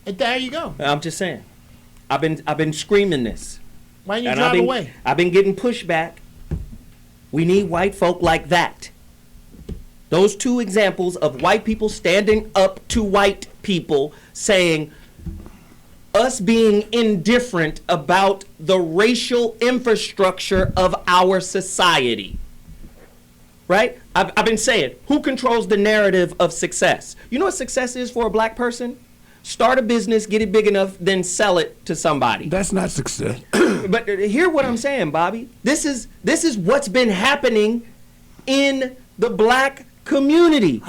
And there you go. I'm just saying. I've been screaming this. Why didn't you drive away? I've been getting pushback. We need white folk like that. Those two examples of white people standing up to white people saying us being indifferent about the racial infrastructure of our society. Right? I've been saying, who controls the narrative of success? You know what success is for a black person? Start a business, get it big enough, then sell it to somebody. That's not success. But hear what I'm saying, Bobby. This is what's been happening in the black community.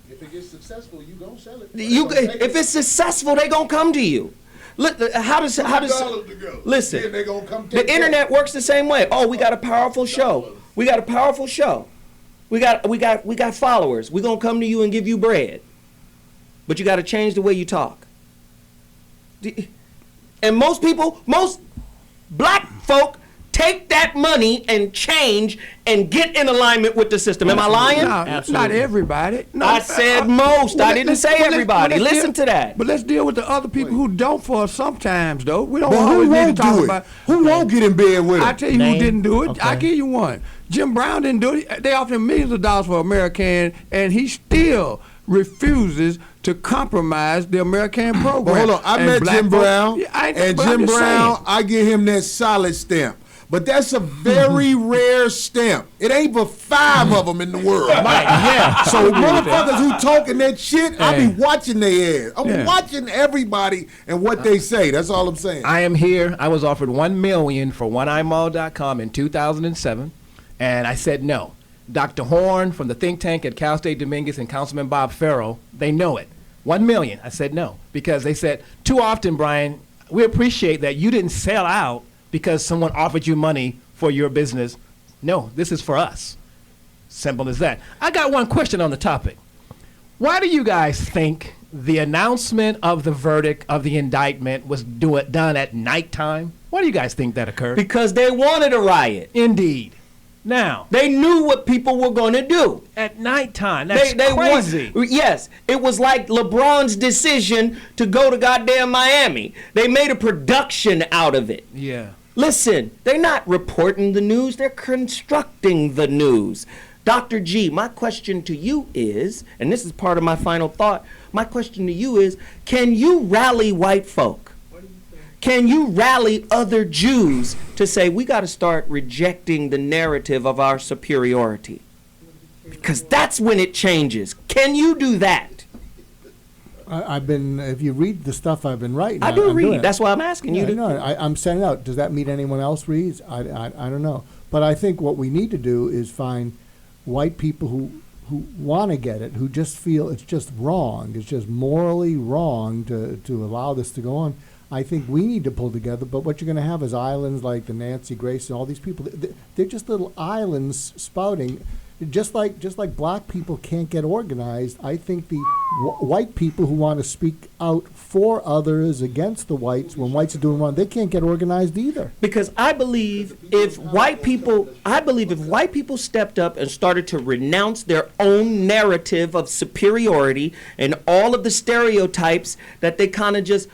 If it gets successful, you gonna sell it. If it's successful, they gonna come to you. How does listen? They gonna come the internet works the same way. Oh, we got a powerful show. We got a powerful show. We got followers. We're gonna come to you and give you bread. But you gotta change the way you talk. And most black folk take that money and change and get in alignment with the system. Am I lying? No, not everybody. No, I said most. I didn't say everybody. Listen to that. But let's deal with the other people who don't for us sometimes, though. We don't But always who need to won't talk do it? about. Who won't get in bed with I him? tell you who didn't do it. I give you one. Jim Brown didn't do it. They offered him millions of dollars for American, and he still refuses to compromise the American program. But hold on, I met Jim Brown, and Jim Brown, saying. I give him that solid stamp. But that's a very rare stamp. It ain't but 5 of them in the world. Yeah. So motherfuckers who talking that shit, I be watching their ass. I'm watching everybody and what they say. That's all I'm saying. I am here. I was offered $1 million for oneeyemall.com in 2007, and I said no. Dr. Horn from the think tank at Cal State Dominguez and Councilman Bob Farrell, they know it. $1 million. I said no because they said too often, Brian, we appreciate that you didn't sell out because someone offered you money for your business. No, this is for us. Simple as that. I got one question on the topic. Why do you guys think the announcement of the verdict of the indictment was done at nighttime? Why do you guys think that occurred? Because they wanted a riot. Indeed. Now, they knew what people were going to do. At nighttime. That's crazy. Yes. It was like LeBron's decision to go to goddamn Miami. They made a production out of it. Yeah. Listen, they're not reporting the news. They're constructing the news. Dr. G, my question to you is, and this is part of my final thought, my question to you is, can you rally white folk? Can you rally other Jews to say we got to start rejecting the narrative of our superiority? Because that's when it changes. Can you do that? I've been, if you read the stuff I've been writing. I do read. That's why I'm asking you to. No, I'm sending out. Does that mean anyone else reads? I don't know. But I think what we need to do is find white people who want to get it, who just feel it's just wrong. It's just morally wrong to allow this to go on. I think we need to pull together. But what you're going to have is islands like the Nancy Grace and all these people. They're just little islands spouting. Just like black people can't get organized, I think the white people who want to speak out for others against the whites when whites are doing wrong, they can't get organized either. Because I believe if white people stepped up and started to renounce their own narrative of superiority and all of the stereotypes that they kind of just,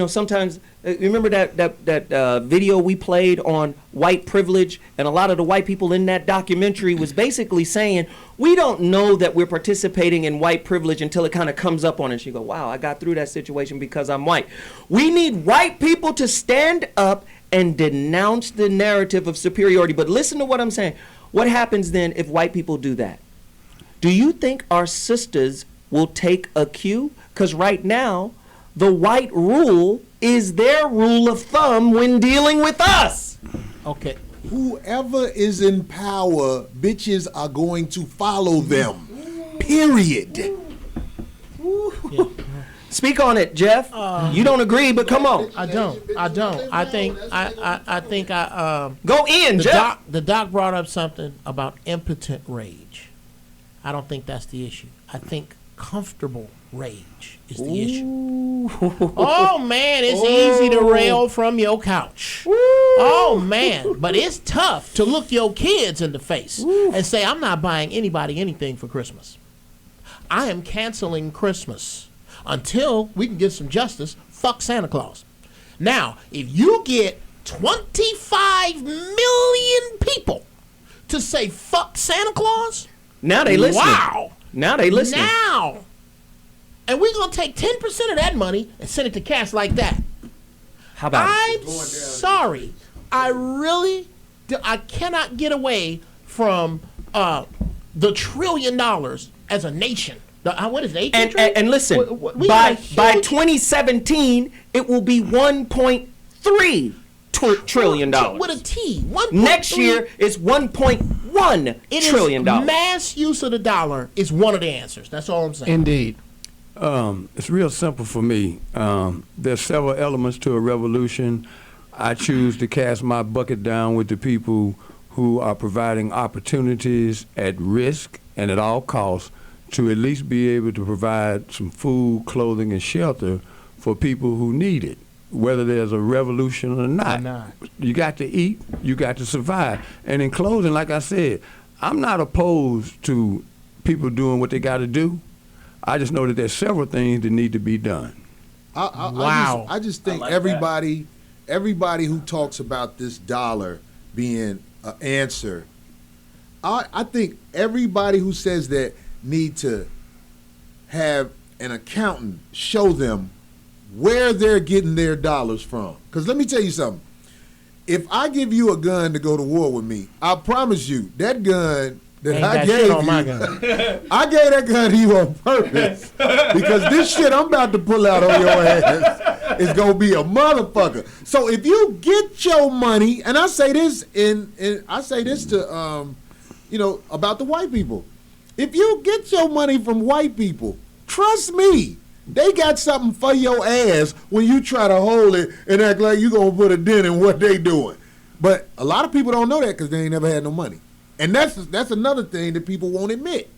sometimes. Remember that video we played on white privilege, and a lot of the white people in that documentary was basically saying, we don't know that we're participating in white privilege until it kind of comes up on us. You go, wow, I got through that situation because I'm white. We need white people to stand up and denounce the narrative of superiority. But listen to what I'm saying. What happens then if white people do that? Do you think our sisters will take a cue? Because right now, the white rule is their rule of thumb when dealing with us. Okay. Whoever is in power, bitches are going to follow them. Period. Speak on it, Jeff. You don't agree, but come on. I don't. I think go in, Jeff. The doc brought up something about impotent rage. I don't think that's the issue. I think comfortable rage is the issue. Oh man, it's easy to rail from your couch. Oh man, but it's tough to look your kids in the face and say, I'm not buying anybody anything for Christmas. I am canceling Christmas until we can get some justice. Fuck Santa Claus. Now, if you get 25 million people to say fuck Santa Claus, now they listen. Wow. Now they listen. Now. And we're going to take 10% of that money and send it to cats like that. How about I'm sorry. I cannot get away from the $1 trillion as a nation. What is it, 18 trillion? And listen, by 2017, it will be $1.3 trillion. With a T. Next year, it's $1.1 trillion. Mass use of the dollar is one of the answers. That's all I'm saying. Indeed. It's real simple for me. There's several elements to a revolution. I choose to cast my bucket down with the people who are providing opportunities at risk and at all costs to at least be able to provide some food, clothing, and shelter for people who need it, whether there's a revolution or not. You got to eat, you got to survive. And in closing, like I said, I'm not opposed to people doing what they got to do. I just know that there's several things that need to be done. I just think everybody who talks about this dollar being an answer, I think everybody who says that need to have an accountant show them where they're getting their dollars from. Because let me tell you something. If I give you a gun to go to war with me, I promise you that gun that I gave you, I gave that gun to you on purpose because this shit I'm about to pull out on your ass is gonna be a motherfucker. So if you get your money, and I say this I say this to about the white people. If you get your money from white people, trust me, they got something for your ass when you try to hold it and act like you gonna put a dent in what they doing. But a lot of people don't know that because they ain't never had no money. And that's another thing that people won't admit.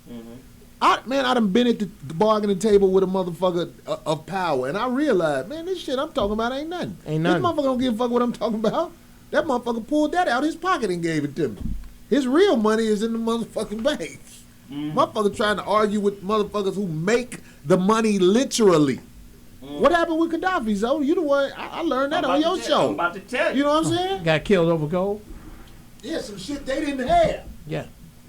I done been at the bargaining table with a motherfucker of power, and I realized, man, this shit I'm talking about ain't nothing. This motherfucker don't give a fuck what I'm talking about. That motherfucker pulled that out his pocket and gave it to me. His real money is in the motherfucking banks. Motherfucker trying to argue with motherfuckers who make the money literally. What happened with Gaddafi, Zo? You the one, I learned that on your show. I'm about to tell you. You know what I'm saying? Got killed over gold? Yeah, some shit they didn't have. Yeah.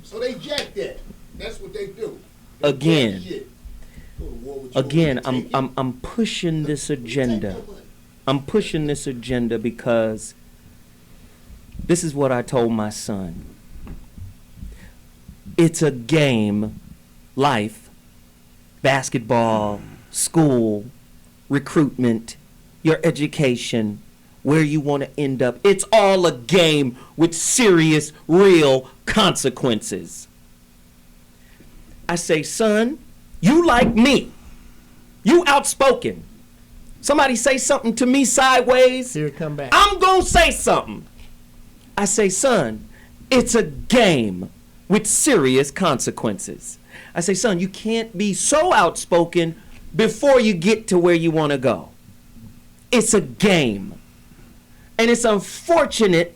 So they jack that. That's what they do. Again, Shit. Go to war with your again, own I'm pushing this agenda. I'm pushing this agenda because this is what I told my son. It's a game, life, basketball, school, recruitment, your education, where you want to end up. It's all a game with serious, real consequences. I say, son, you like me. You outspoken. Somebody say something to me sideways. Here, come back. I'm going to say something. I say, son, it's a game with serious consequences. I say, son, you can't be so outspoken before you get to where you want to go. It's a game. And it's unfortunate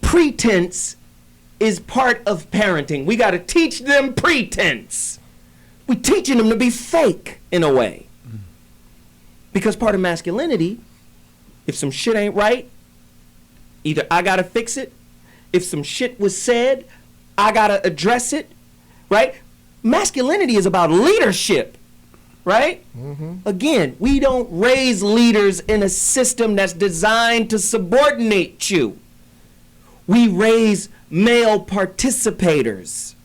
pretense is part of parenting. We got to teach them pretense. We're teaching them to be fake in a way. Because part of masculinity, if some shit ain't right, either I got to fix it. If some shit was said, I got to address it, right? Masculinity is about leadership, right? Again, we don't raise leaders in a system that's designed to subordinate you. We raise male participators.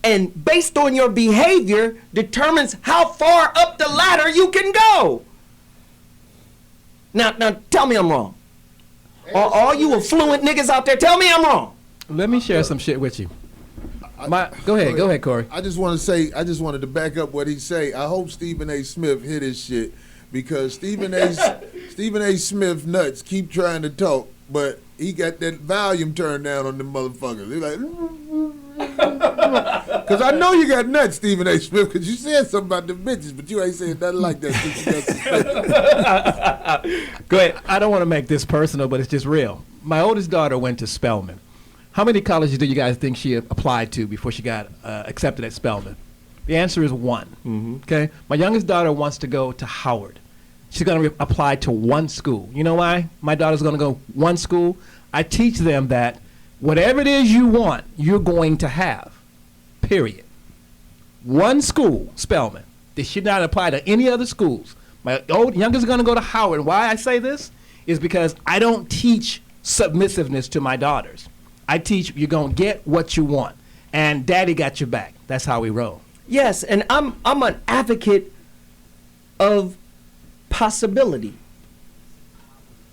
And based on your behavior determines how far up the ladder you can go. Now tell me I'm wrong. All you affluent niggas out there, tell me I'm wrong. Let me share some shit with you. Go ahead, Corey. I just wanted to back up what he say. I hope Stephen A. Smith hit his shit because Stephen A. Smith nuts keep trying to talk, but he got that volume turned down on them motherfuckers. He's like, because I know you got nuts, Stephen A. Smith, because you said something about the bitches, but you ain't saying nothing like that. Go ahead. I don't want to make this personal, but it's just real. My oldest daughter went to Spelman. How many colleges do you guys think she applied to before she got accepted at Spelman? The answer is one. Okay. My youngest daughter wants to go to Howard. She's going to apply to one school. You know why? My daughter's going to go one school. I teach them that whatever it is you want, you're going to have. Period. One school, Spelman. They should not apply to any other schools. My youngest is going to go to Howard. Why I say this is because I don't teach submissiveness to my daughters. I teach you're going to get what you want. And daddy got your back. That's how we roll. Yes, and I'm an advocate of possibility.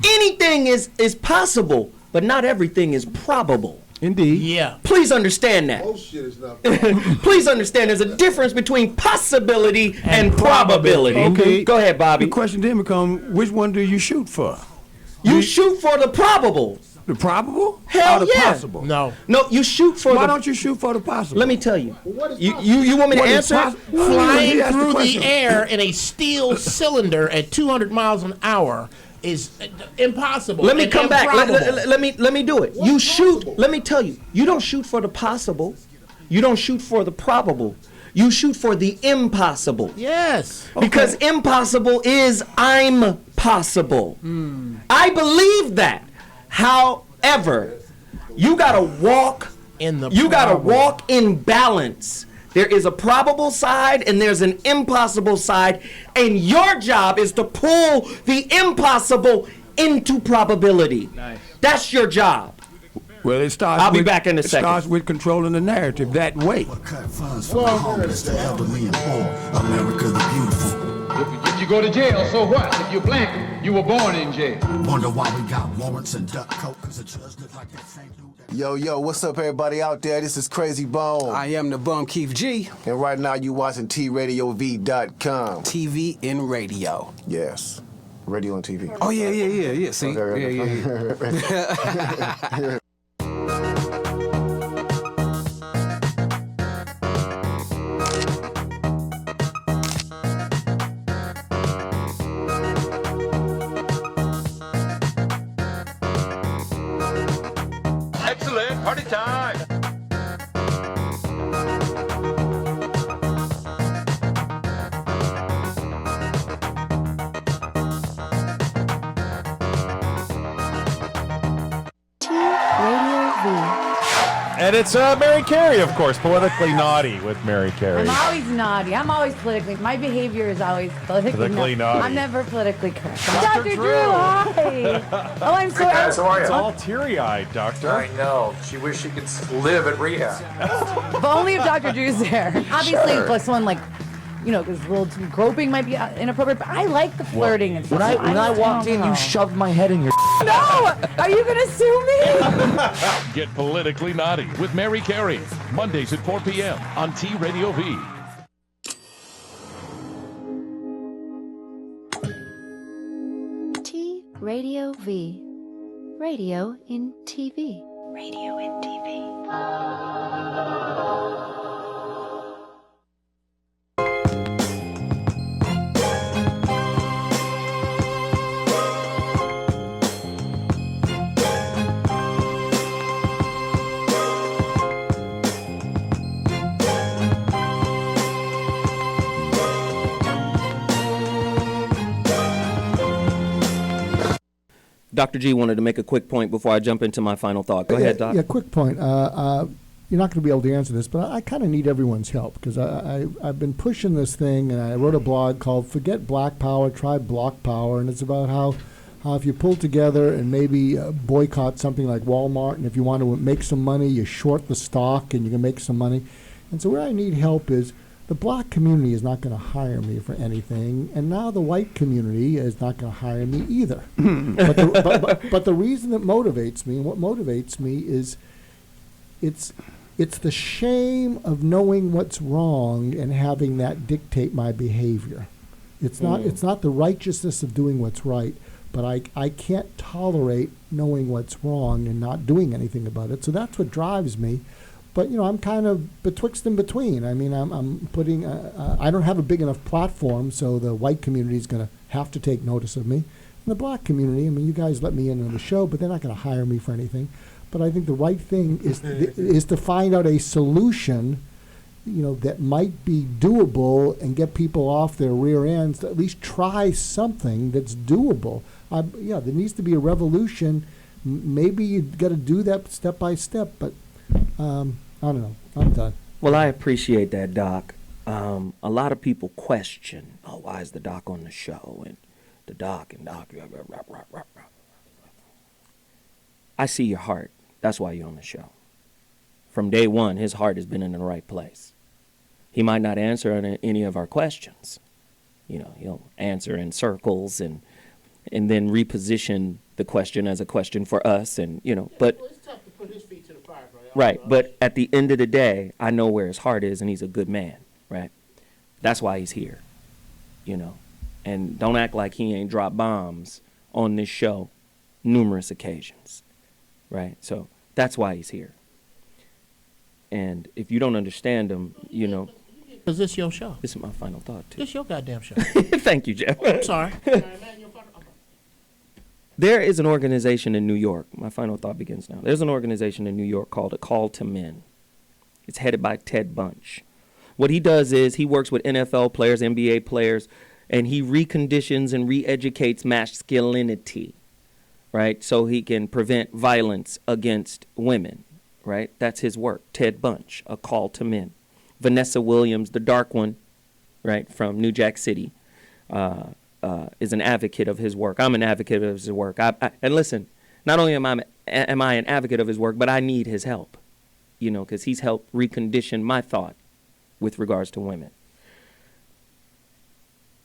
Anything is possible, but not everything is probable. Indeed. Yeah. Please understand that. Bullshit is not. Please understand there's a difference between possibility and probability. Okay. Go ahead, Bobby. The question then becomes, which one do you shoot for? You shoot for the probable. The probable? Hell or the yeah. possible? No. No, you shoot for Why the... don't you shoot for the possible? Let me tell you. You want me to What is answer? Flying Ask the through the question. air in a steel cylinder at 200 miles an hour is impossible. Let me and come back. improbable. Let me do it. You shoot. Let me tell you. You don't shoot for the possible. You don't shoot for the probable. You shoot for the impossible. Yes. Because impossible is I'm possible. I believe that. However, you gotta walk In the You gotta probable. walk in balance. There is a probable side and there's an impossible side, and your job is to pull the impossible into probability. Nice. That's your job. Well, it starts. I'll be with- back in a it second. starts with controlling the narrative that way. America the beautiful. If you go to jail, so what? If you're black, you were born in jail. Wonder why we got warrants and duck coat, cause the judge look like that same dude. Yo, what's up, everybody out there? This is Crazy Bone. I am the bum Keith G. And right now you watching TRadiov.com. TV and radio. Yes. Radio and TV. Oh yeah. See, Okay. yeah. Excellent. Party time. Radio V. And it's Mary Carey, of course, Politically Naughty with Mary Carey. I'm always naughty. I'm always politically. My behavior is always politically naughty. I'm never politically correct. Dr. Dr. Drew. Hi. Oh, I'm sorry. Guys, how are you? It's all teary-eyed, Doctor. I know. She wished she could live at rehab. But only if Dr. Drew's there. Obviously, Sure. like someone like, because a little too groping might be inappropriate. But I like the flirting and stuff. When I walked in, you shoved my head in your. No! Are you gonna sue me? Get Politically Naughty with Mary Carey. Mondays at 4 p.m. on T Radio V. T Radio V. Radio in TV. Radio in TV. Dr. G wanted to make a quick point before I jump into my final thought. Go ahead, Doc. Yeah, quick point. You're not going to be able to answer this, but I kind of need everyone's help because I've been pushing this thing, and I wrote a blog called Forget Black Power, Try Block Power, and it's about how if you pull together and maybe boycott something like Walmart, and if you want to make some money, you short the stock and you can make some money. And so where I need help is the black community is not going to hire me for anything, and now the white community is not going to hire me either. But the reason that motivates me, and what motivates me is it's the shame of knowing what's wrong and having that dictate my behavior. It's not the righteousness of doing what's right, but I can't tolerate knowing what's wrong and not doing anything about it. So that's what drives me. But I'm kind of betwixt and between. I mean, I'm putting. I don't have a big enough platform, so the white community is going to have to take notice of me. And the black community, I mean, you guys let me in on the show, but they're not going to hire me for anything. But I think the right thing is to find out a solution, that might be doable and get people off their rear ends to at least try something that's doable. There needs to be a revolution. Maybe you got to do that step by step, but. I don't know. I'm done. Well, I appreciate that, Doc. A lot of people question, why is the Doc on the show? And the Doc and Doc. I see your heart. That's why you're on the show. From day one, his heart has been in the right place. He might not answer any of our questions. He'll answer in circles and then reposition the question as a question for us. And, but. Well, it's tough to put his feet to the fire, right? Right, but at the end of the day, I know where his heart is, and he's a good man, right? That's why he's here, And don't act like he ain't dropped bombs on this show numerous occasions, right? So that's why he's here. And if you don't understand him, Is this your show? This is my final thought, too. This your goddamn show. Thank you, Jeff. I'm sorry. There is an organization in New York. My final thought begins now. There's an organization in New York called A Call to Men. It's headed by Ted Bunch. What he does is he works with NFL players, NBA players, and he reconditions and re-educates masculinity, right? So he can prevent violence against women, right? That's his work. Ted Bunch, A Call to Men. Vanessa Williams, the dark one, right, from New Jack City, is an advocate of his work. I'm an advocate of his work. And listen, not only am I an advocate of his work, but I need his help, because he's helped recondition my thought with regards to women.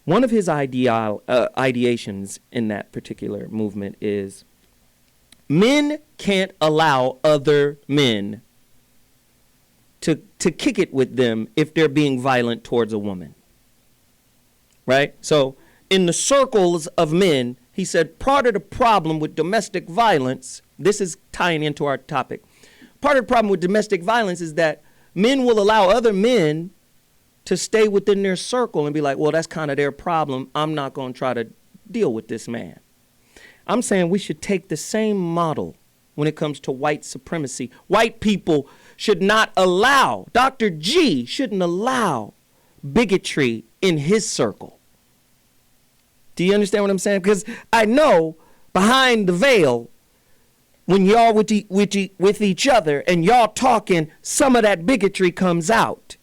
One of his ideations in that particular movement is men can't allow other men to kick it with them if they're being violent towards a woman, right? So in the circles of men, he said part of the problem with domestic violence, this is tying into our topic, part of the problem with domestic violence is that men will allow other men to stay within their circle and be like, well, that's kind of their problem. I'm not going to try to deal with this man. I'm saying we should take the same model when it comes to white supremacy. White people should not allow, Dr. G shouldn't allow bigotry in his circle. Do you understand what I'm saying? Because I know behind the veil, when y'all with each other and y'all talking, some of that bigotry comes out.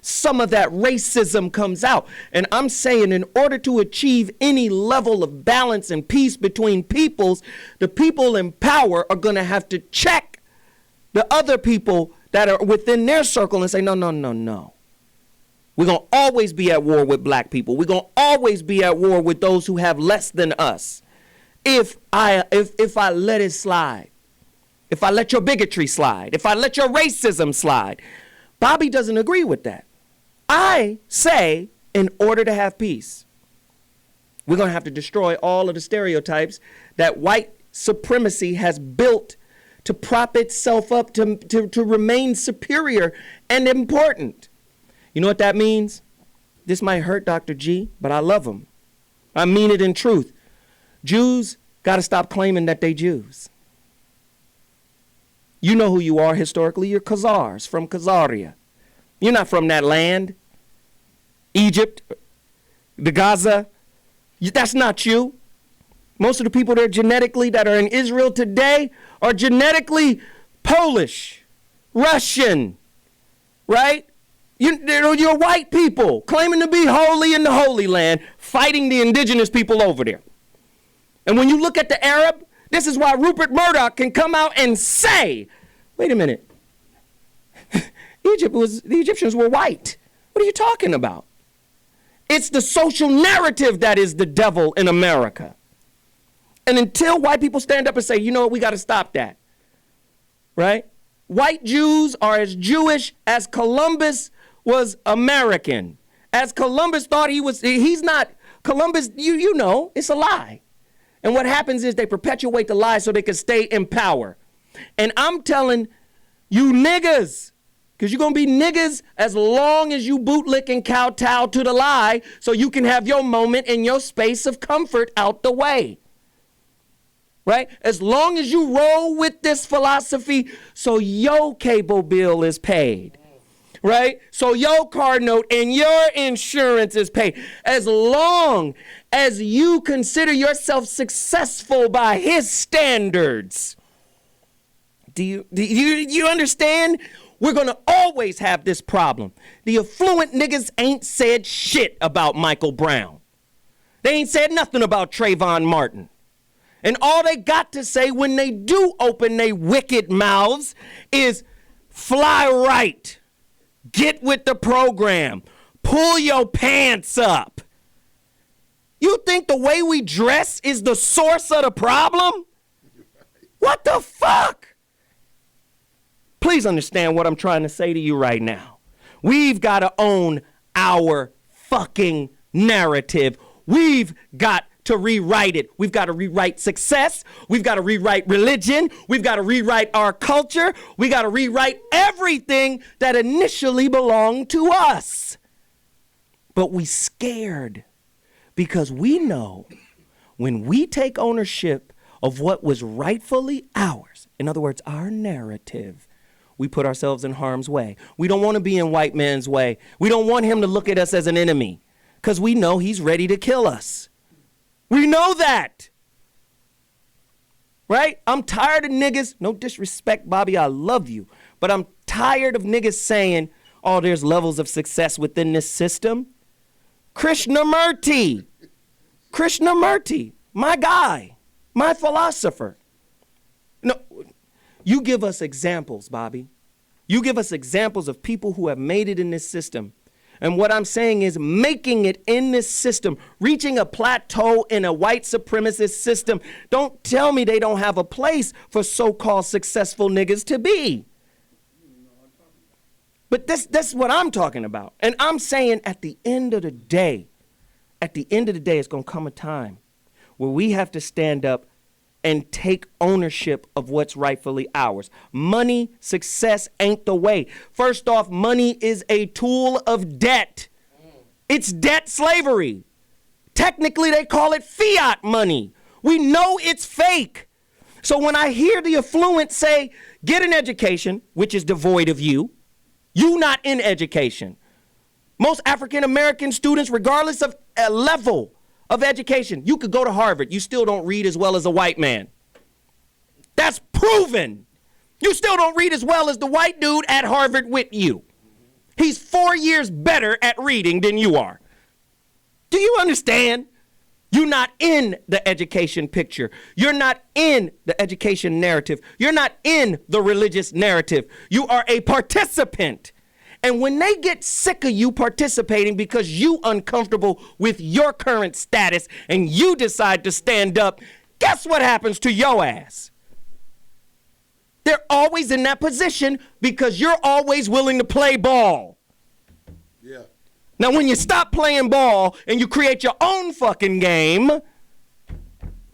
Some of that racism comes out. And I'm saying in order to achieve any level of balance and peace between peoples, the people in power are going to have to check the other people that are within their circle and say, no. We're going to always be at war with black people. We're going to always be at war with those who have less than us. If I let it slide, if I let your bigotry slide, if I let your racism slide, Bobby doesn't agree with that. I say, in order to have peace, we're going to have to destroy all of the stereotypes that white supremacy has built to prop itself up to remain superior and important. You know what that means? This might hurt Dr. G, but I love him. I mean it in truth. Jews got to stop claiming that they Jews. You know who you are historically. You're Khazars from Khazaria. You're not from that land. Egypt, the Gaza. That's not you. Most of the people there genetically that are in Israel today are genetically Polish, Russian, right? You're white people claiming to be holy in the Holy Land, fighting the indigenous people over there. And when you look at the Arab, this is why Rupert Murdoch can come out and say, wait a minute, the Egyptians were white. What are you talking about? It's the social narrative that is the devil in America. And until white people stand up and say, you know what, we got to stop that, right? White Jews are as Jewish as Columbus was American. As Columbus thought he's not. Columbus, you know, it's a lie. And what happens is they perpetuate the lie so they can stay in power. And I'm telling you niggas, because you're going to be niggas as long as you bootlick and kowtow to the lie so you can have your moment in your space of comfort out the way. Right? As long as you roll with this philosophy so your cable bill is paid. Right? So your car note and your insurance is paid. As long as you consider yourself successful by his standards. Do you understand? We're going to always have this problem. The affluent niggas ain't said shit about Michael Brown. They ain't said nothing about Trayvon Martin. And all they got to say when they do open their wicked mouths is fly right. Get with the program. Pull your pants up. You think the way we dress is the source of the problem? What the fuck? Please understand what I'm trying to say to you right now. We've got to own our fucking narrative. We've got to rewrite it. We've got to rewrite success. We've got to rewrite religion. We've got to rewrite our culture. We got to rewrite everything that initially belonged to us. But we scared because we know when we take ownership of what was rightfully ours, in other words, our narrative, we put ourselves in harm's way. We don't want to be in white man's way. We don't want him to look at us as an enemy because we know he's ready to kill us. We know that. Right? I'm tired of niggas. No disrespect, Bobby, I love you. But I'm tired of niggas saying, oh, there's levels of success within this system. Krishnamurti, my guy, my philosopher. No, you give us examples, Bobby. You give us examples of people who have made it in this system. And what I'm saying is making it in this system, reaching a plateau in a white supremacist system. Don't tell me they don't have a place for so-called successful niggas to be. But that's what I'm talking about. And I'm saying at the end of the day, it's going to come a time where we have to stand up and take ownership of what's rightfully ours. Money, success ain't the way. First off, money is a tool of debt. It's debt slavery. Technically, they call it fiat money. We know it's fake. So when I hear the affluent say, get an education, which is devoid of you not in education. Most African-American students, regardless of a level of education, you could go to Harvard, you still don't read as well as a white man. That's Proven. You still don't read as well as the white dude at Harvard with you. He's 4 years better at reading than you are. Do you understand? You're not in the education picture. You're not in the education narrative. You're not in the religious narrative. You are a participant. And when they get sick of you participating because you uncomfortable with your current status and you decide to stand up, guess what happens to your ass? They're always in that position because you're always willing to play ball. Yeah. Now, when you stop playing ball and you create your own fucking game,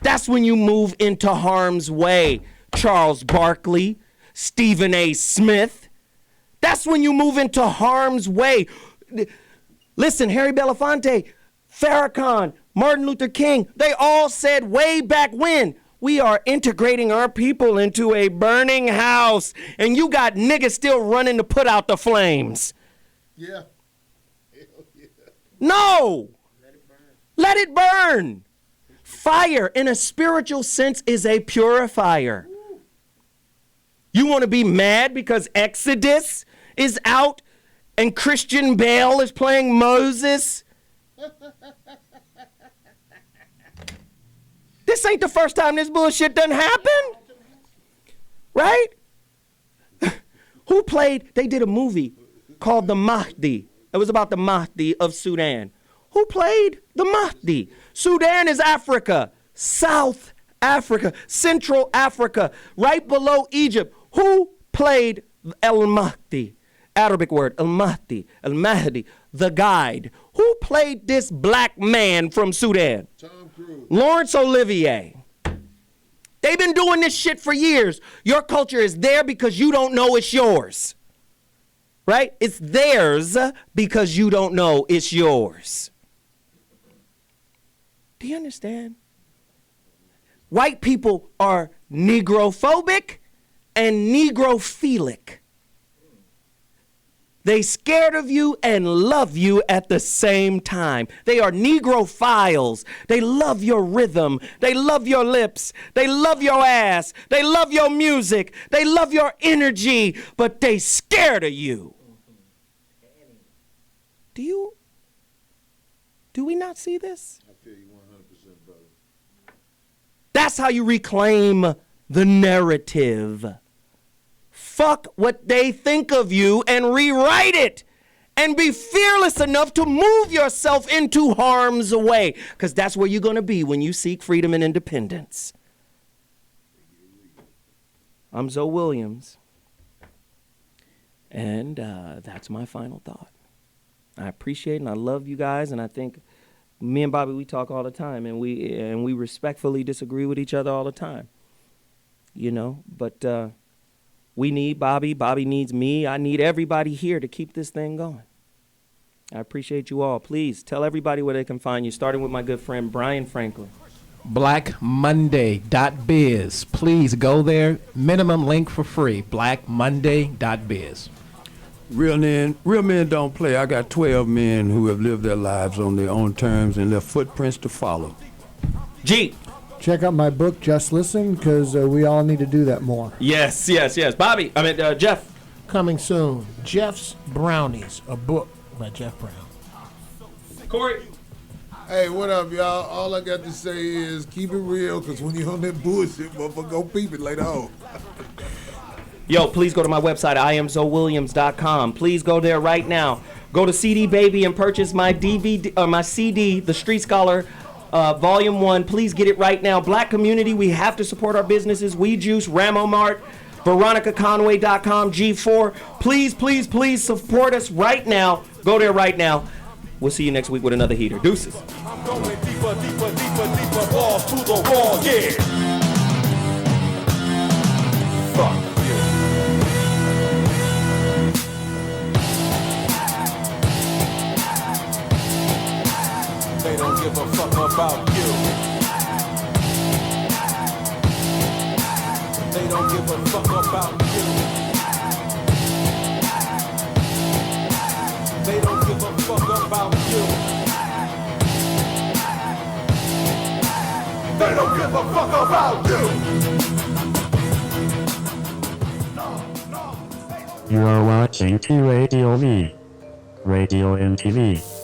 that's when you move into harm's way. Charles Barkley, Stephen A. Smith. That's when you move into harm's way. Listen, Harry Belafonte, Farrakhan, Martin Luther King, they all said way back when, we are integrating our people into a burning house. And you got niggas still running to put out the flames. Yeah. No! Let it burn. Fire, in a spiritual sense, is a purifier. You want to be mad because Exodus is out and Christian Bale is playing Moses? This ain't the first time this bullshit done happened. Right? Who played, they did a movie called The Mahdi. It was about the Mahdi of Sudan. Who played the Mahdi? Sudan is Africa, South Africa, Central Africa, right below Egypt. Who played El Mahdi? Arabic word, El Mahdi, El Mahdi, the guide. Who played this black man from Sudan? Tom Cruise. Laurence Olivier. They've been doing this shit for years. Your culture is there because you don't know it's yours. Right? It's theirs because you don't know it's yours. Do you understand? White people are negrophobic and negrophilic. They scared of you and love you at the same time. They are negrophiles. They love your rhythm. They love your lips. They love your ass. They love your music. They love your energy, but they scared of you. Do we not see this? I feel you 100%, brother. That's how you reclaim the narrative. Fuck what they think of you and rewrite it. And be fearless enough to move yourself into harm's way. Because that's where you're going to be when you seek freedom and independence. I'm Zoe Williams. And that's my final thought. I appreciate and I love you guys, and I think me and Bobby, we talk all the time, and we respectfully disagree with each other all the time. You know, but we need Bobby. Bobby needs me. I need everybody here to keep this thing going. I appreciate you all. Please tell everybody where they can find you, starting with my good friend Brian Franklin. BlackMonday.biz. Please go there. Minimum link for free. BlackMonday.biz. Real men don't play. I got 12 men who have lived their lives on their own terms and left footprints to follow. G. Check out my book, Just Listen, because we all need to do that more. Yes. Bobby, Jeff. Coming soon, Jeff's Brownies, a book by Jeff Brown. Corey. Hey, what up, y'all? All I got to say is keep it real, because when you're on that bullshit, motherfucker, go peep it later on. Yo, please go to my website, IamZoeWilliams.com. Please go there right now. Go to CD Baby and purchase my DVD or my CD, The Street Scholar, Volume 1. Please get it right now. Black community, we have to support our businesses. We Juice, Ramo Mart, VeronicaConway.com, G4. Please support us right now. Go there right now. We'll see you next week with another heater. Deuces. I'm going deeper, balls to the wall, yeah. Fuck. They don't give a fuck about you. They don't give a fuck about you. They don't give a fuck about you. They don't give a fuck about you. You are watching T Radio V. Radio and TV.